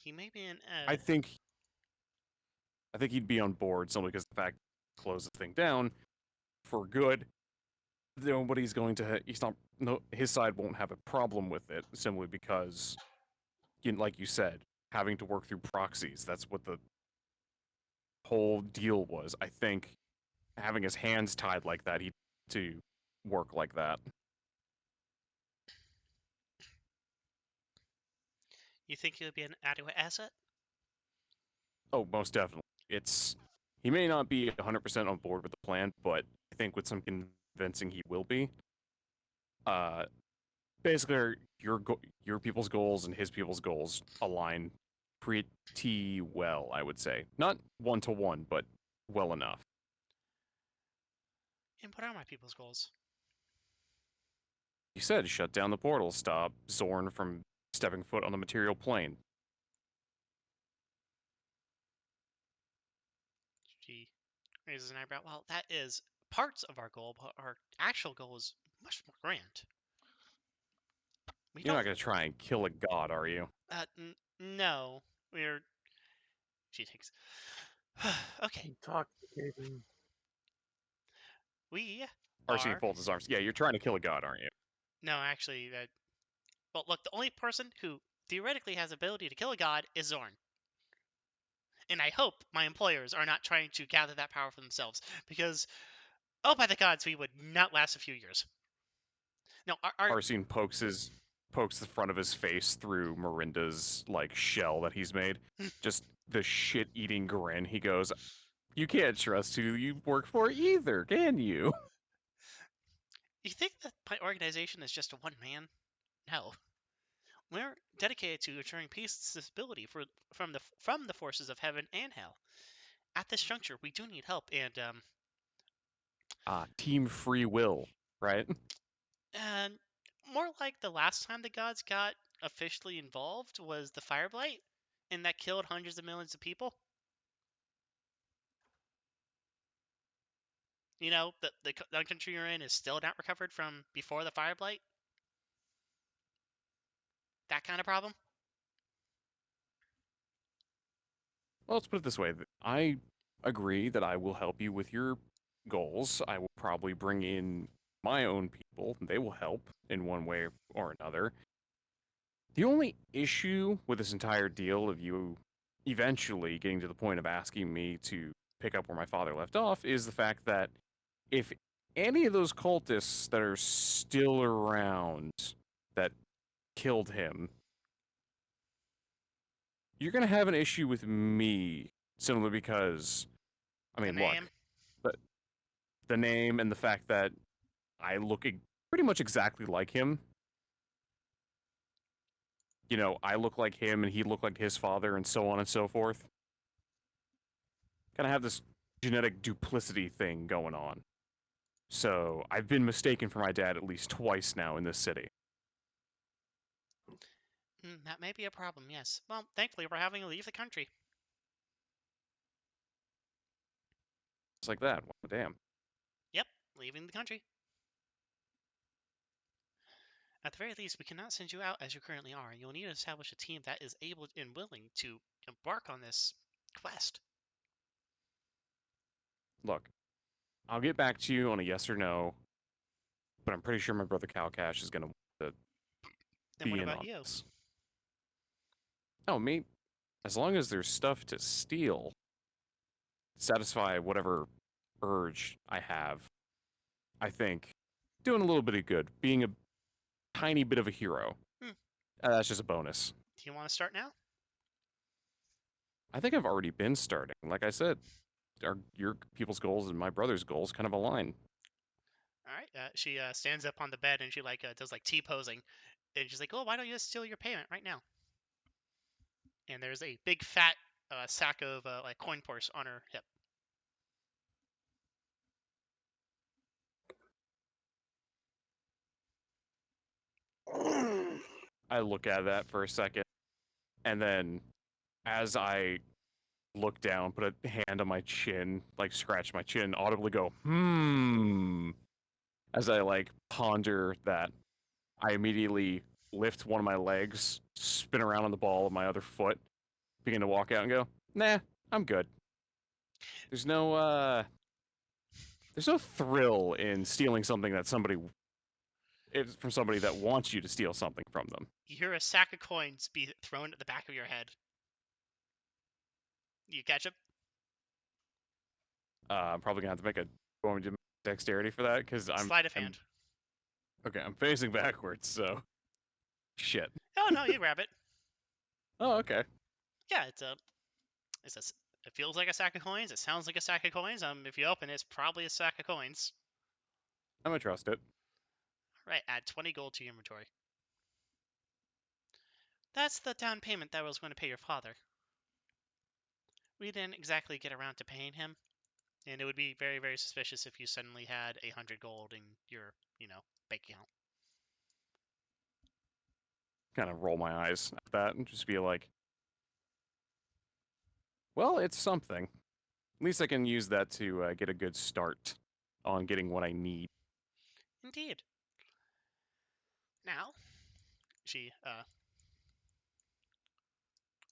He may be an I think he'd be on board simply because the fact close the thing down for good. Nobody's going to. He's not. No, his side won't have a problem with it simply because, like you said, having to work through proxies. That's what the whole deal was. I think having his hands tied like that, he to work like that. You think he'll be an adequate asset? Oh, most definitely. He may not be 100% on board with the plan, but I think with some convincing he will be. Basically, your people's goals and his people's goals align pretty well, I would say. Not 1-to-1, but well enough. And what are my people's goals? You said shut down the portal, stop Zorn from stepping foot on the material plane. She raises an eyebrow. Well, that is parts of our goal, but our actual goal is much more grand. We You're don't. not going to try and kill a god, are you? No. We're. She takes. Okay. Intoxicating. We Arsene are. folds his arms. Yeah, you're trying to kill a god, aren't you? No, actually, well, look, the only person who theoretically has ability to kill a god is Zorn. And I hope my employers are not trying to gather that power for themselves, because, oh, by the gods, we would not last a few years. No, Arsene pokes the front of his face through Miranda's like shell that he's made. Just the shit-eating grin. He goes, "You can't trust who you work for either, can you?" You think that my organization is just a one-man? No. We're dedicated to ensuring peace and stability from the forces of heaven and hell. At this juncture, we do need help, and Team free will, right? and more like the last time the gods got officially involved was the fire blight, and that killed hundreds of millions of people. You know, the country you're in is still not recovered from before the fire blight. That kind of problem. Well, let's put it this way. I agree that I will help you with your goals. I will probably bring in my own people. They will help in one way or another. The only issue with this entire deal of you eventually getting to the point of asking me to pick up where my father left off is the fact that if any of those cultists that are still around that killed him, you're going to have an issue with me simply because, I mean, The name. look, the name and the fact that I look pretty much exactly like him. You know, I look like him and he looked like his father and so on and so forth. Kind of have this genetic duplicity thing going on. So I've been mistaken for my dad at least twice now in this city. That may be a problem, yes. Well, thankfully, we're having to leave the country. It's like that. Well, damn. Yep, leaving the country. At the very least, we cannot send you out as you currently are. You'll need to establish a team that is able and willing to embark on this quest. Look, I'll get back to you on a yes or no, but I'm pretty sure my brother Kalcash is going to Then be what in about on you? this. Oh, me? As long as there's stuff to steal, satisfy whatever urge I have, I think doing a little bit of good, being a tiny bit of a hero, that's just a bonus. Do you want to start now? I think I've already been starting. Like I said, your people's goals and my brother's goals kind of align. All right. She stands up on the bed and she does T posing, And she's like, "Oh, why don't you just steal your payment right now?" And there's a big fat sack of like coin purse on her hip. I look at that for a second, and then as I look down, put a hand on my chin, like scratch my chin, audibly go, as I like ponder that, I immediately lift one of my legs, spin around on the ball of my other foot, begin to walk out and go, nah, I'm good. There's no thrill in stealing something that it's from somebody that wants you to steal something from them. You hear a sack of coins be thrown at the back of your head. You catch it? I'm probably gonna have to make a going to dexterity for that because Sleight of hand. I'm facing backwards, so shit. Oh no, you grab it. Oh, okay. Yeah, it feels like a sack of coins. It sounds like a sack of coins. If you open it, it's probably a sack of coins. I'm gonna trust it. Right, add 20 gold to your inventory. That's the down payment that I was going to pay your father. We didn't exactly get around to paying him, and it would be very, very suspicious if you suddenly had 100 gold in your, bank account. Kind of roll my eyes at that and just be like, well, it's something. At least I can use that to get a good start on getting what I need. Indeed. Now, she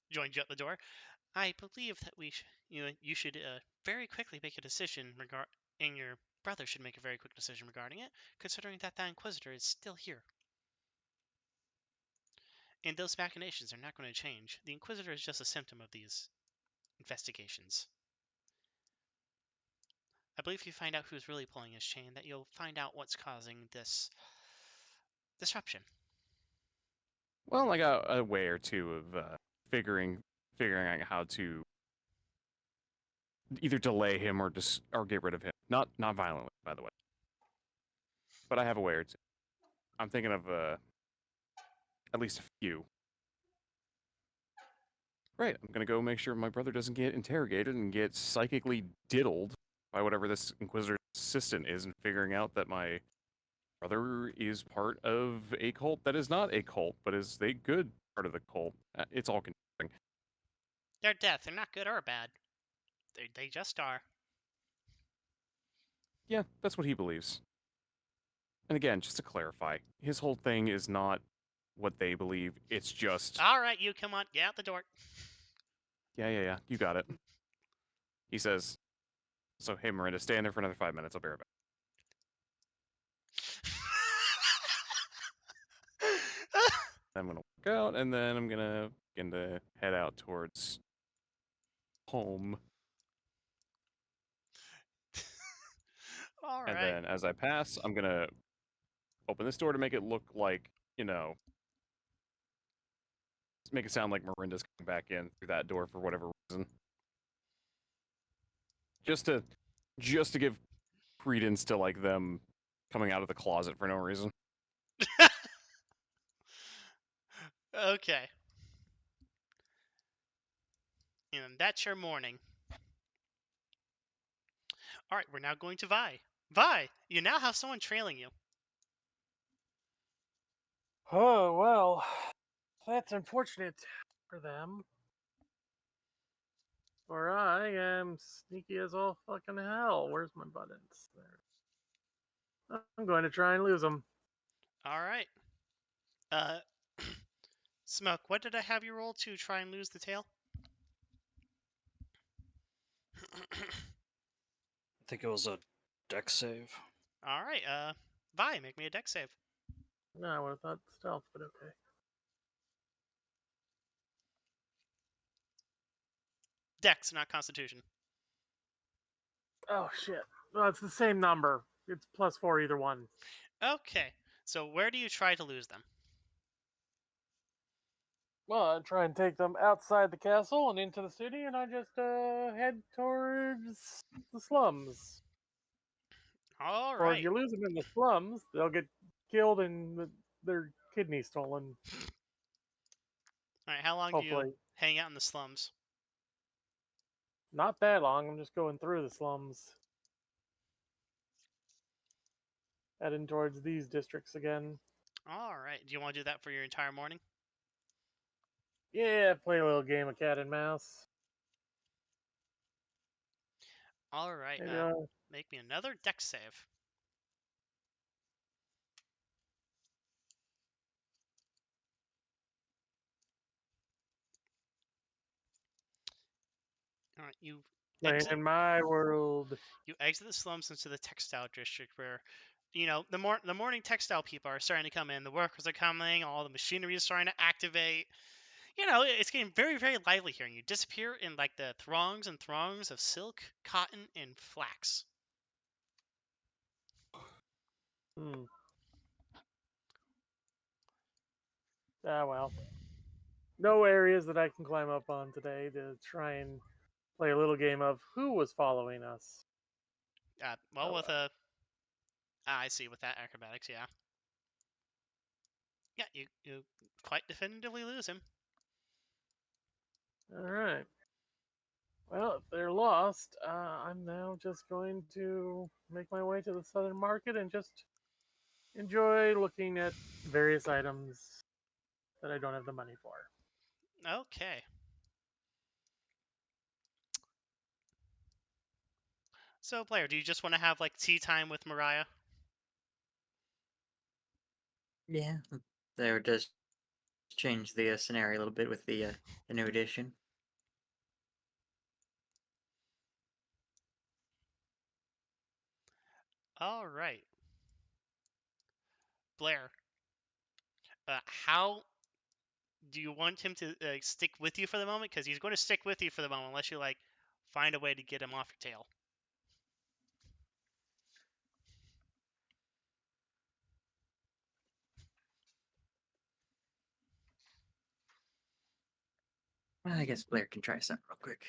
joins you at the door. I believe that you should very quickly make a decision and your brother should make a very quick decision regarding it, considering that Inquisitor is still here. And those machinations are not going to change. The Inquisitor is just a symptom of these investigations. I believe if you find out who's really pulling his chain, that you'll find out what's causing this disruption. Well, I got a way or two of figuring out how to either delay him or get rid of him. Not violently, by the way. But I have a way or two. I'm thinking of at least a few. Right, I'm gonna go make sure my brother doesn't get interrogated and get psychically diddled by whatever this Inquisitor's assistant is, and figuring out that my brother is part of a cult that is not a cult, but is a good part of the cult. It's all confusing. They're death. They're not good or bad. They just are. Yeah, that's what he believes. And again, just to clarify, his whole thing is not what they believe. It's just, All right, you come on, get out the door. yeah, you got it. He says, so hey, Miranda, stay in there for another 5 minutes. I'll be right back. I'm gonna walk out, and then I'm gonna begin to head out towards home. All And right. then as I pass, I'm gonna open this door to make it look like, make it sound like Miranda's coming back in through that door for whatever reason. Just to give credence to like them coming out of the closet for no reason. Okay. And that's your morning. All right, we're now going to Vi. Vi, you now have someone trailing you. Oh, well, that's unfortunate for them. For I am sneaky as all fucking hell. Where's my buttons? There. I'm going to try and lose them. All right. Smoke, what did I have you roll to try and lose the tail? I think it was a dex save. All right, Vi, make me a dex save. No, I would have thought stealth, but okay. Dex, not Constitution. Oh, shit. Well, it's the same number. It's +4 either one. Okay, so where do you try to lose them? Well, I try and take them outside the castle and into the city, and I just head towards the slums. All Or if right. you lose them in the slums, they'll get killed in their kidney stolen. All right, how long do you Hopefully, hang out in the slums? not that long. I'm just going through the slums, heading towards these districts again. All right. Do you want to do that for your entire morning? Yeah, play a little game of cat and mouse. All right. Maybe Make me another dex save. All right. playing Exit in my world. you exit the slums into the textile district where, the morning textile people are starting to come in. The workers are coming. All the machinery is starting to activate. It's getting very, very lively here, and you disappear in like the throngs and throngs of silk, cotton, and flax. Hmm. Ah, well. No areas that I can climb up on today to try and play a little game of who was following us. Well, Oh with well. a I see with that acrobatics, yeah. Yeah, you quite definitively lose him. All right. Well, if they're lost, I'm now just going to make my way to the southern market and just enjoy looking at various items that I don't have the money for. Okay. So, Blair, do you just want to have like tea time with Mariah? Yeah, there does change the scenario a little bit with the new edition. All right. Blair, how do you want him to stick with you for the moment? Because he's going to stick with you for the moment unless you like find a way to get him off your tail. Well, I guess Blair can try something real quick.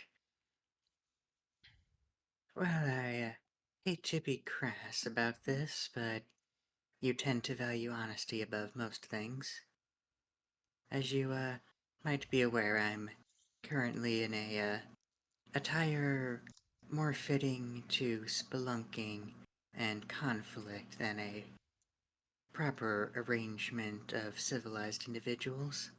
Well, I hate to be crass about this, but you tend to value honesty above most things. As you might be aware, I'm currently in a attire more fitting to spelunking and conflict than a proper arrangement of civilized individuals.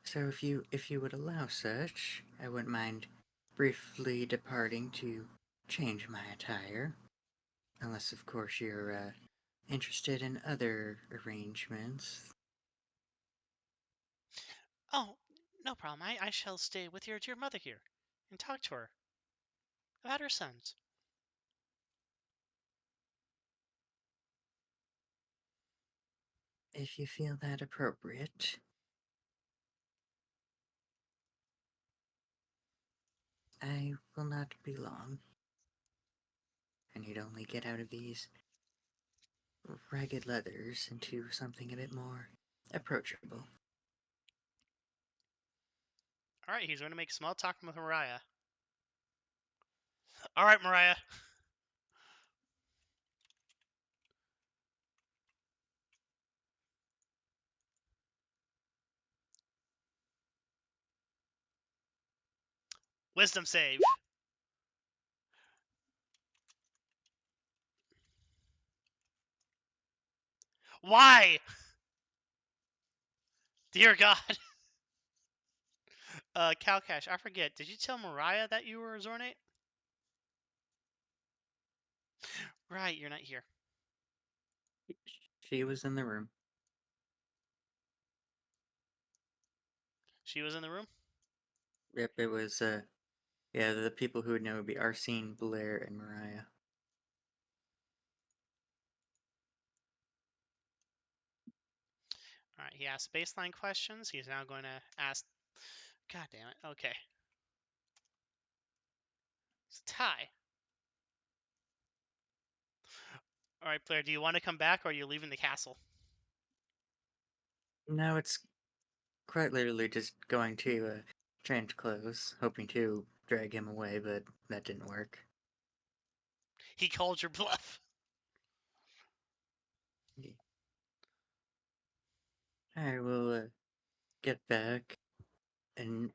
So if you would allow such, I wouldn't mind briefly departing to change my attire. Unless of course you're interested in other arrangements. Oh, no problem. I shall stay with your dear mother here and talk to her about her sons. If you feel that appropriate. I will not be long. I need only get out of these ragged leathers into something a bit more approachable. All right, he's going to make small talk with Mariah. All right, Mariah. Wisdom save. Why? Dear God. Kalcash, I forget. Did you tell Mariah that you were a Zornate? Right, you're not here. She was in the room. She was in the room? Yep, it was, yeah, the people who would know would be Arsene, Blaire, and Mariah. All right, he asked baseline questions. He's now going to ask. God damn it. Okay. It's a tie. All right, Blair, do you want to come back or are you leaving the castle? No, it's quite literally just going to change clothes, hoping to drag him away, but that didn't work. He called your bluff. I will get back, and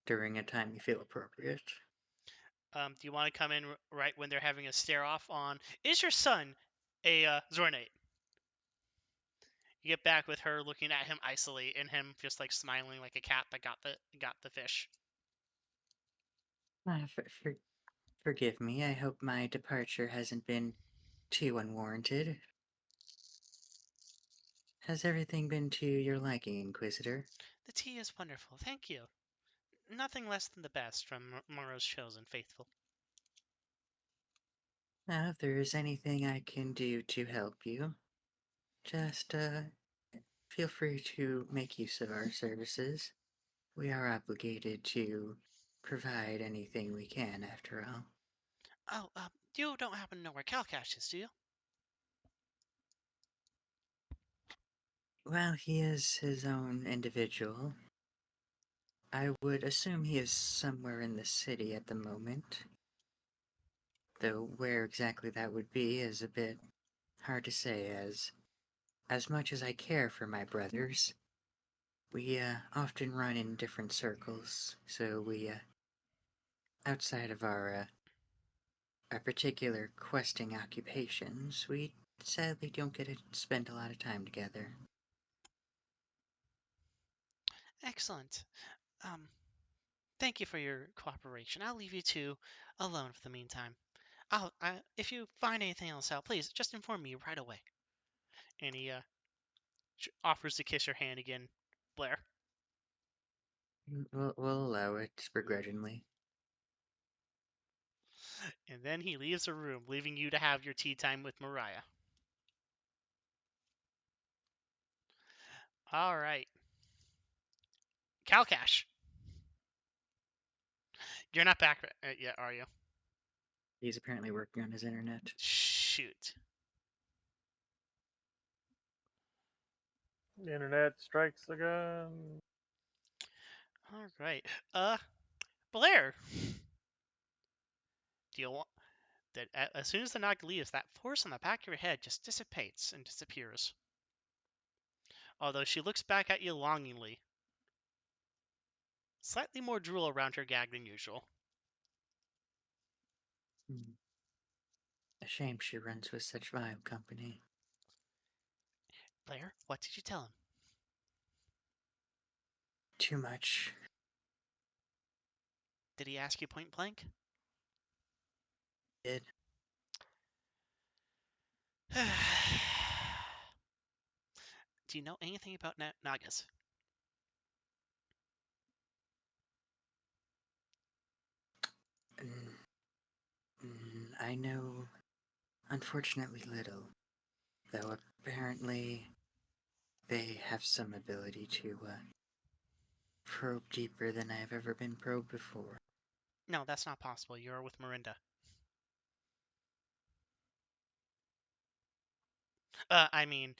during a time you feel appropriate. Do you want to come in right when they're having a stare off on? Is your son a Zornate? You get back with her looking at him icily, and him just like smiling like a cat that got the fish. Forgive me. I hope my departure hasn't been too unwarranted. Has everything been to your liking, Inquisitor? The tea is wonderful, thank you. Nothing less than the best from Morrow's chosen faithful. Now, if there is anything I can do to help you, just feel free to make use of our services. We are obligated to provide anything we can, after all. Oh, you don't happen to know where Kalcash is, do you? Well, he is his own individual. I would assume he is somewhere in the city at the moment. Though where exactly that would be is a bit hard to say, as much as I care for my brothers, we often run in different circles, so we outside of our particular questing occupations, we sadly don't get to spend a lot of time together. Excellent. Thank you for your cooperation. I'll leave you two alone for the meantime. If you find anything else out, please just inform me right away. And he offers to kiss your hand again, Blaire. We'll allow it begrudgingly. And then he leaves the room, leaving you to have your tea time with Mariah. All right. Kalcash. You're not back yet, are you? He's apparently working on his internet. Shoot. The internet strikes again. All right. Blaire. Do you want that? As soon as the knock leaves, that force on the back of your head just dissipates and disappears. Although she looks back at you longingly. Slightly more drool around her gag than usual. A shame she runs with such vile company. Blaire, what did you tell him? Too much. Did he ask you point blank? Did. Do you know anything about Nagas? I know, unfortunately, little. Though apparently they have some ability to probe deeper than I've ever been probed before. No, that's not possible. You're with Miranda. I mean,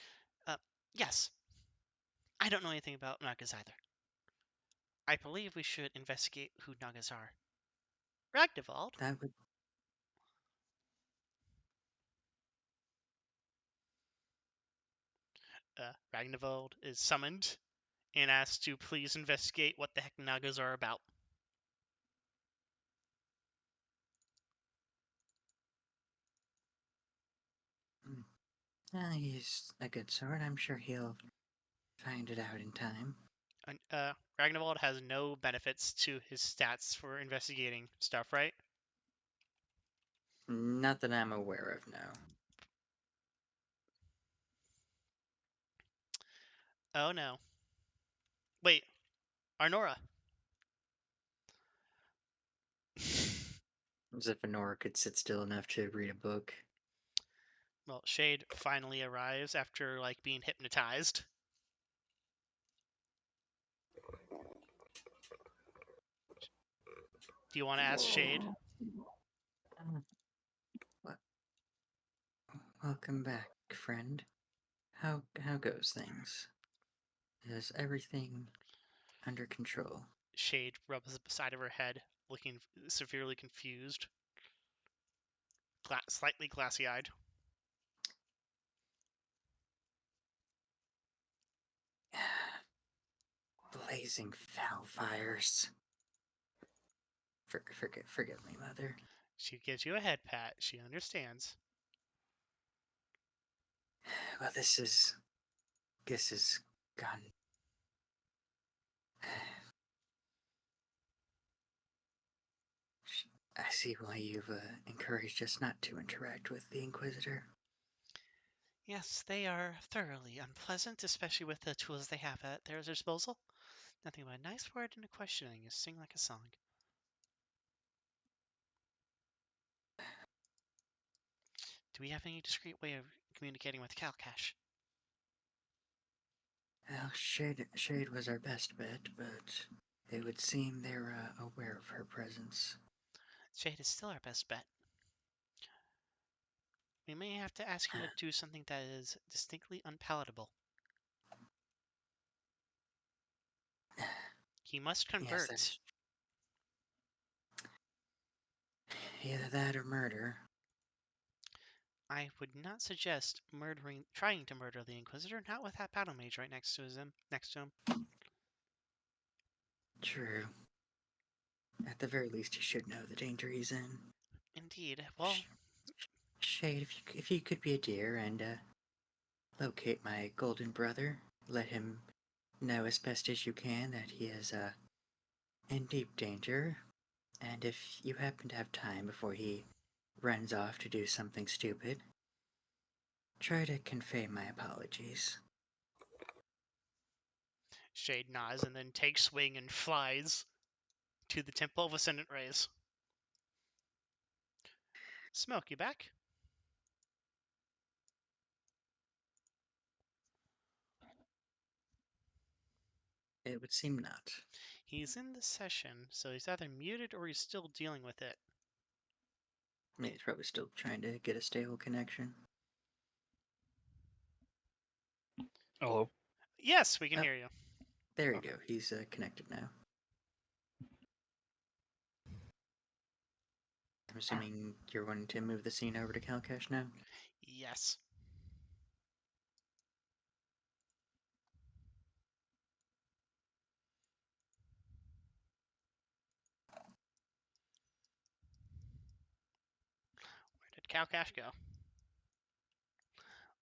yes. I don't know anything about Nagas either. I believe we should investigate who Nagas are. Ragnvald? That would. Ragnvald is summoned and asked to please investigate what the heck Nagas are about. He's a good sort. I'm sure he'll find it out in time. Ragnvald has no benefits to his stats for investigating stuff, right? Not that I'm aware of, no. Oh no. Wait, Arnora. As if Honora could sit still enough to read a book. Well, Shade finally arrives after like being hypnotized. Do you want to ask Shade? What? Welcome back, friend. How goes things? Is everything under control? Shade rubs the side of her head, looking severely confused, slightly glassy-eyed. Blazing foul fires. Forgive me, Mother. She gives you a head pat. She understands. Well, this is gone. I see why you've encouraged us not to interact with the Inquisitor. Yes, they are thoroughly unpleasant, especially with the tools they have at their disposal. Nothing but a nice word and a questioning. You sing like a song. Do we have any discreet way of communicating with Kalcash? Well, Shade was our best bet, but it would seem they're aware of her presence. Jade is still our best bet. We may have to ask him to do something that is distinctly unpalatable. He must Yes, convert. that's either that or murder. I would not suggest trying to murder the Inquisitor, not with that battle mage right next to him. True. At the very least, he should know the danger he's in. Indeed. Well, Shade, if you could be a dear and locate my golden brother, let him know as best as you can that he is in deep danger, and if you happen to have time before he runs off to do something stupid, try to convey my apologies. Shade nods and then takes wing and flies to the Temple of Ascendant Rays. Smoke, you back? It would seem not. He's in the session, so he's either muted or he's still dealing with it. He's probably still trying to get a stable connection. Hello. Yes, we can Oh. hear you. There you go. He's connected now. I'm assuming you're wanting to move the scene over to Kalcash now? Yes. Where did Kalcash go?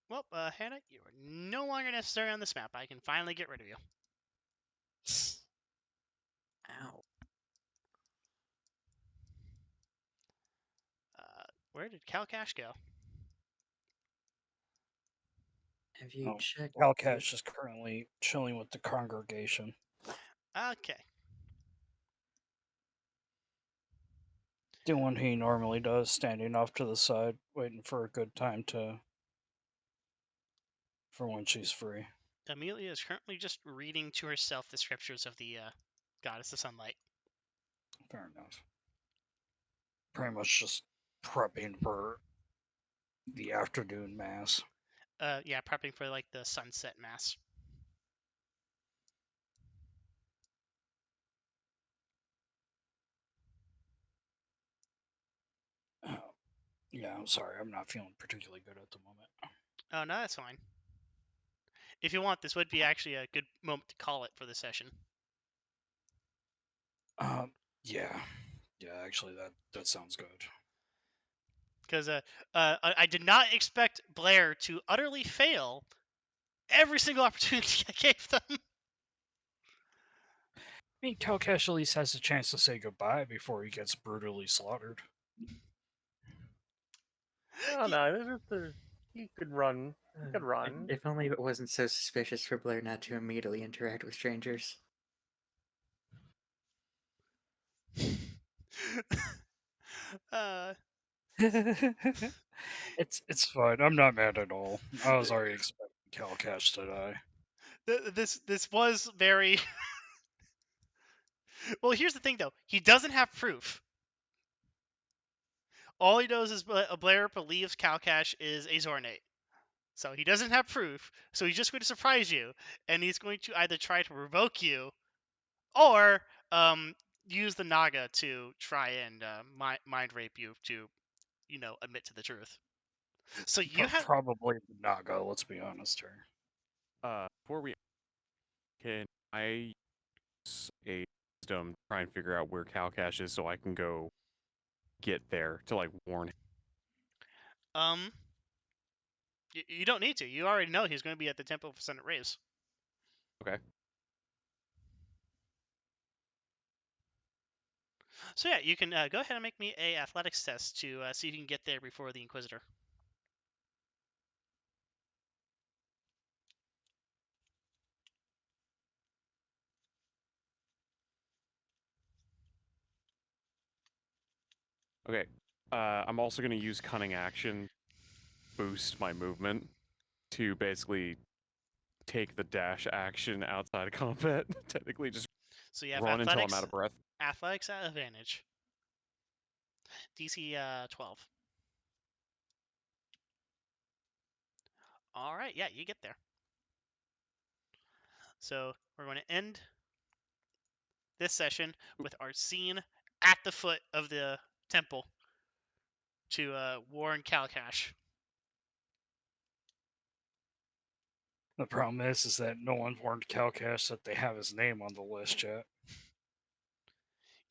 Well, Hannah, you are no longer necessary on this map. I can finally get rid of you. Ow. Where did Kalcash go? Have you checked? Kalcash is currently chilling with the congregation. Okay. Doing what he normally does, standing off to the side, waiting for a good time for when she's free. Amelia is currently just reading to herself the scriptures of the Goddess of Sunlight. Fair enough. Pretty much just prepping for the afternoon mass. Yeah, prepping for like the sunset mass. Yeah, I'm sorry. I'm not feeling particularly good at the moment. Oh, no, that's fine. If you want, this would be actually a good moment to call it for the session. Yeah. Yeah, actually, that sounds good. Because I did not expect Blaire to utterly fail every single opportunity I gave them. I mean, Kalcash at least has a chance to say goodbye before he gets brutally slaughtered. Oh no, he could run. He could run. If only it wasn't so suspicious for Blaire not to immediately interact with strangers. uh, It's fine. I'm not mad at all. I was already expecting Kalcash to die. this was very. Well, here's the thing, though. He doesn't have proof. All he knows is Blaire believes Kalcash is a Zornate. So he doesn't have proof. So he's just going to surprise you, and he's going to either try to provoke you, or use the Naga to try and mind rape you to, admit to the truth. So you have. Probably Naga, let's be honest here. Before we can I a wisdom to try and figure out where Kalcash is so I can go get there to like warn him. You don't need to. You already know he's going to be at the Temple of Senate Rays. Okay. So yeah, you can go ahead and make me a athletics test to see if you can get there before the Inquisitor. Okay. I'm also going to use cunning action, boost my movement to basically take the dash action outside of combat. Technically, just So you have run until I'm out athletics, of breath. athletics at advantage. DC 12. All right, yeah, you get there. So we're going to end this session with Arsene at the foot of the temple to warn Kalcash. The problem is that no one warned Kalcash that they have his name on the list yet.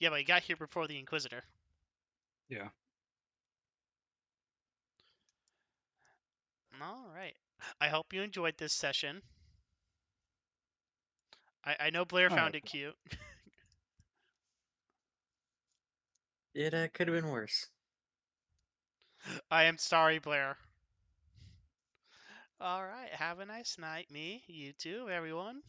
Yeah, but he got here before the Inquisitor. Yeah. All right. I hope you enjoyed this session. I know Blaire found it cute. It could have been worse. I am sorry, Blaire. All right. Have a nice night, me, you too, everyone.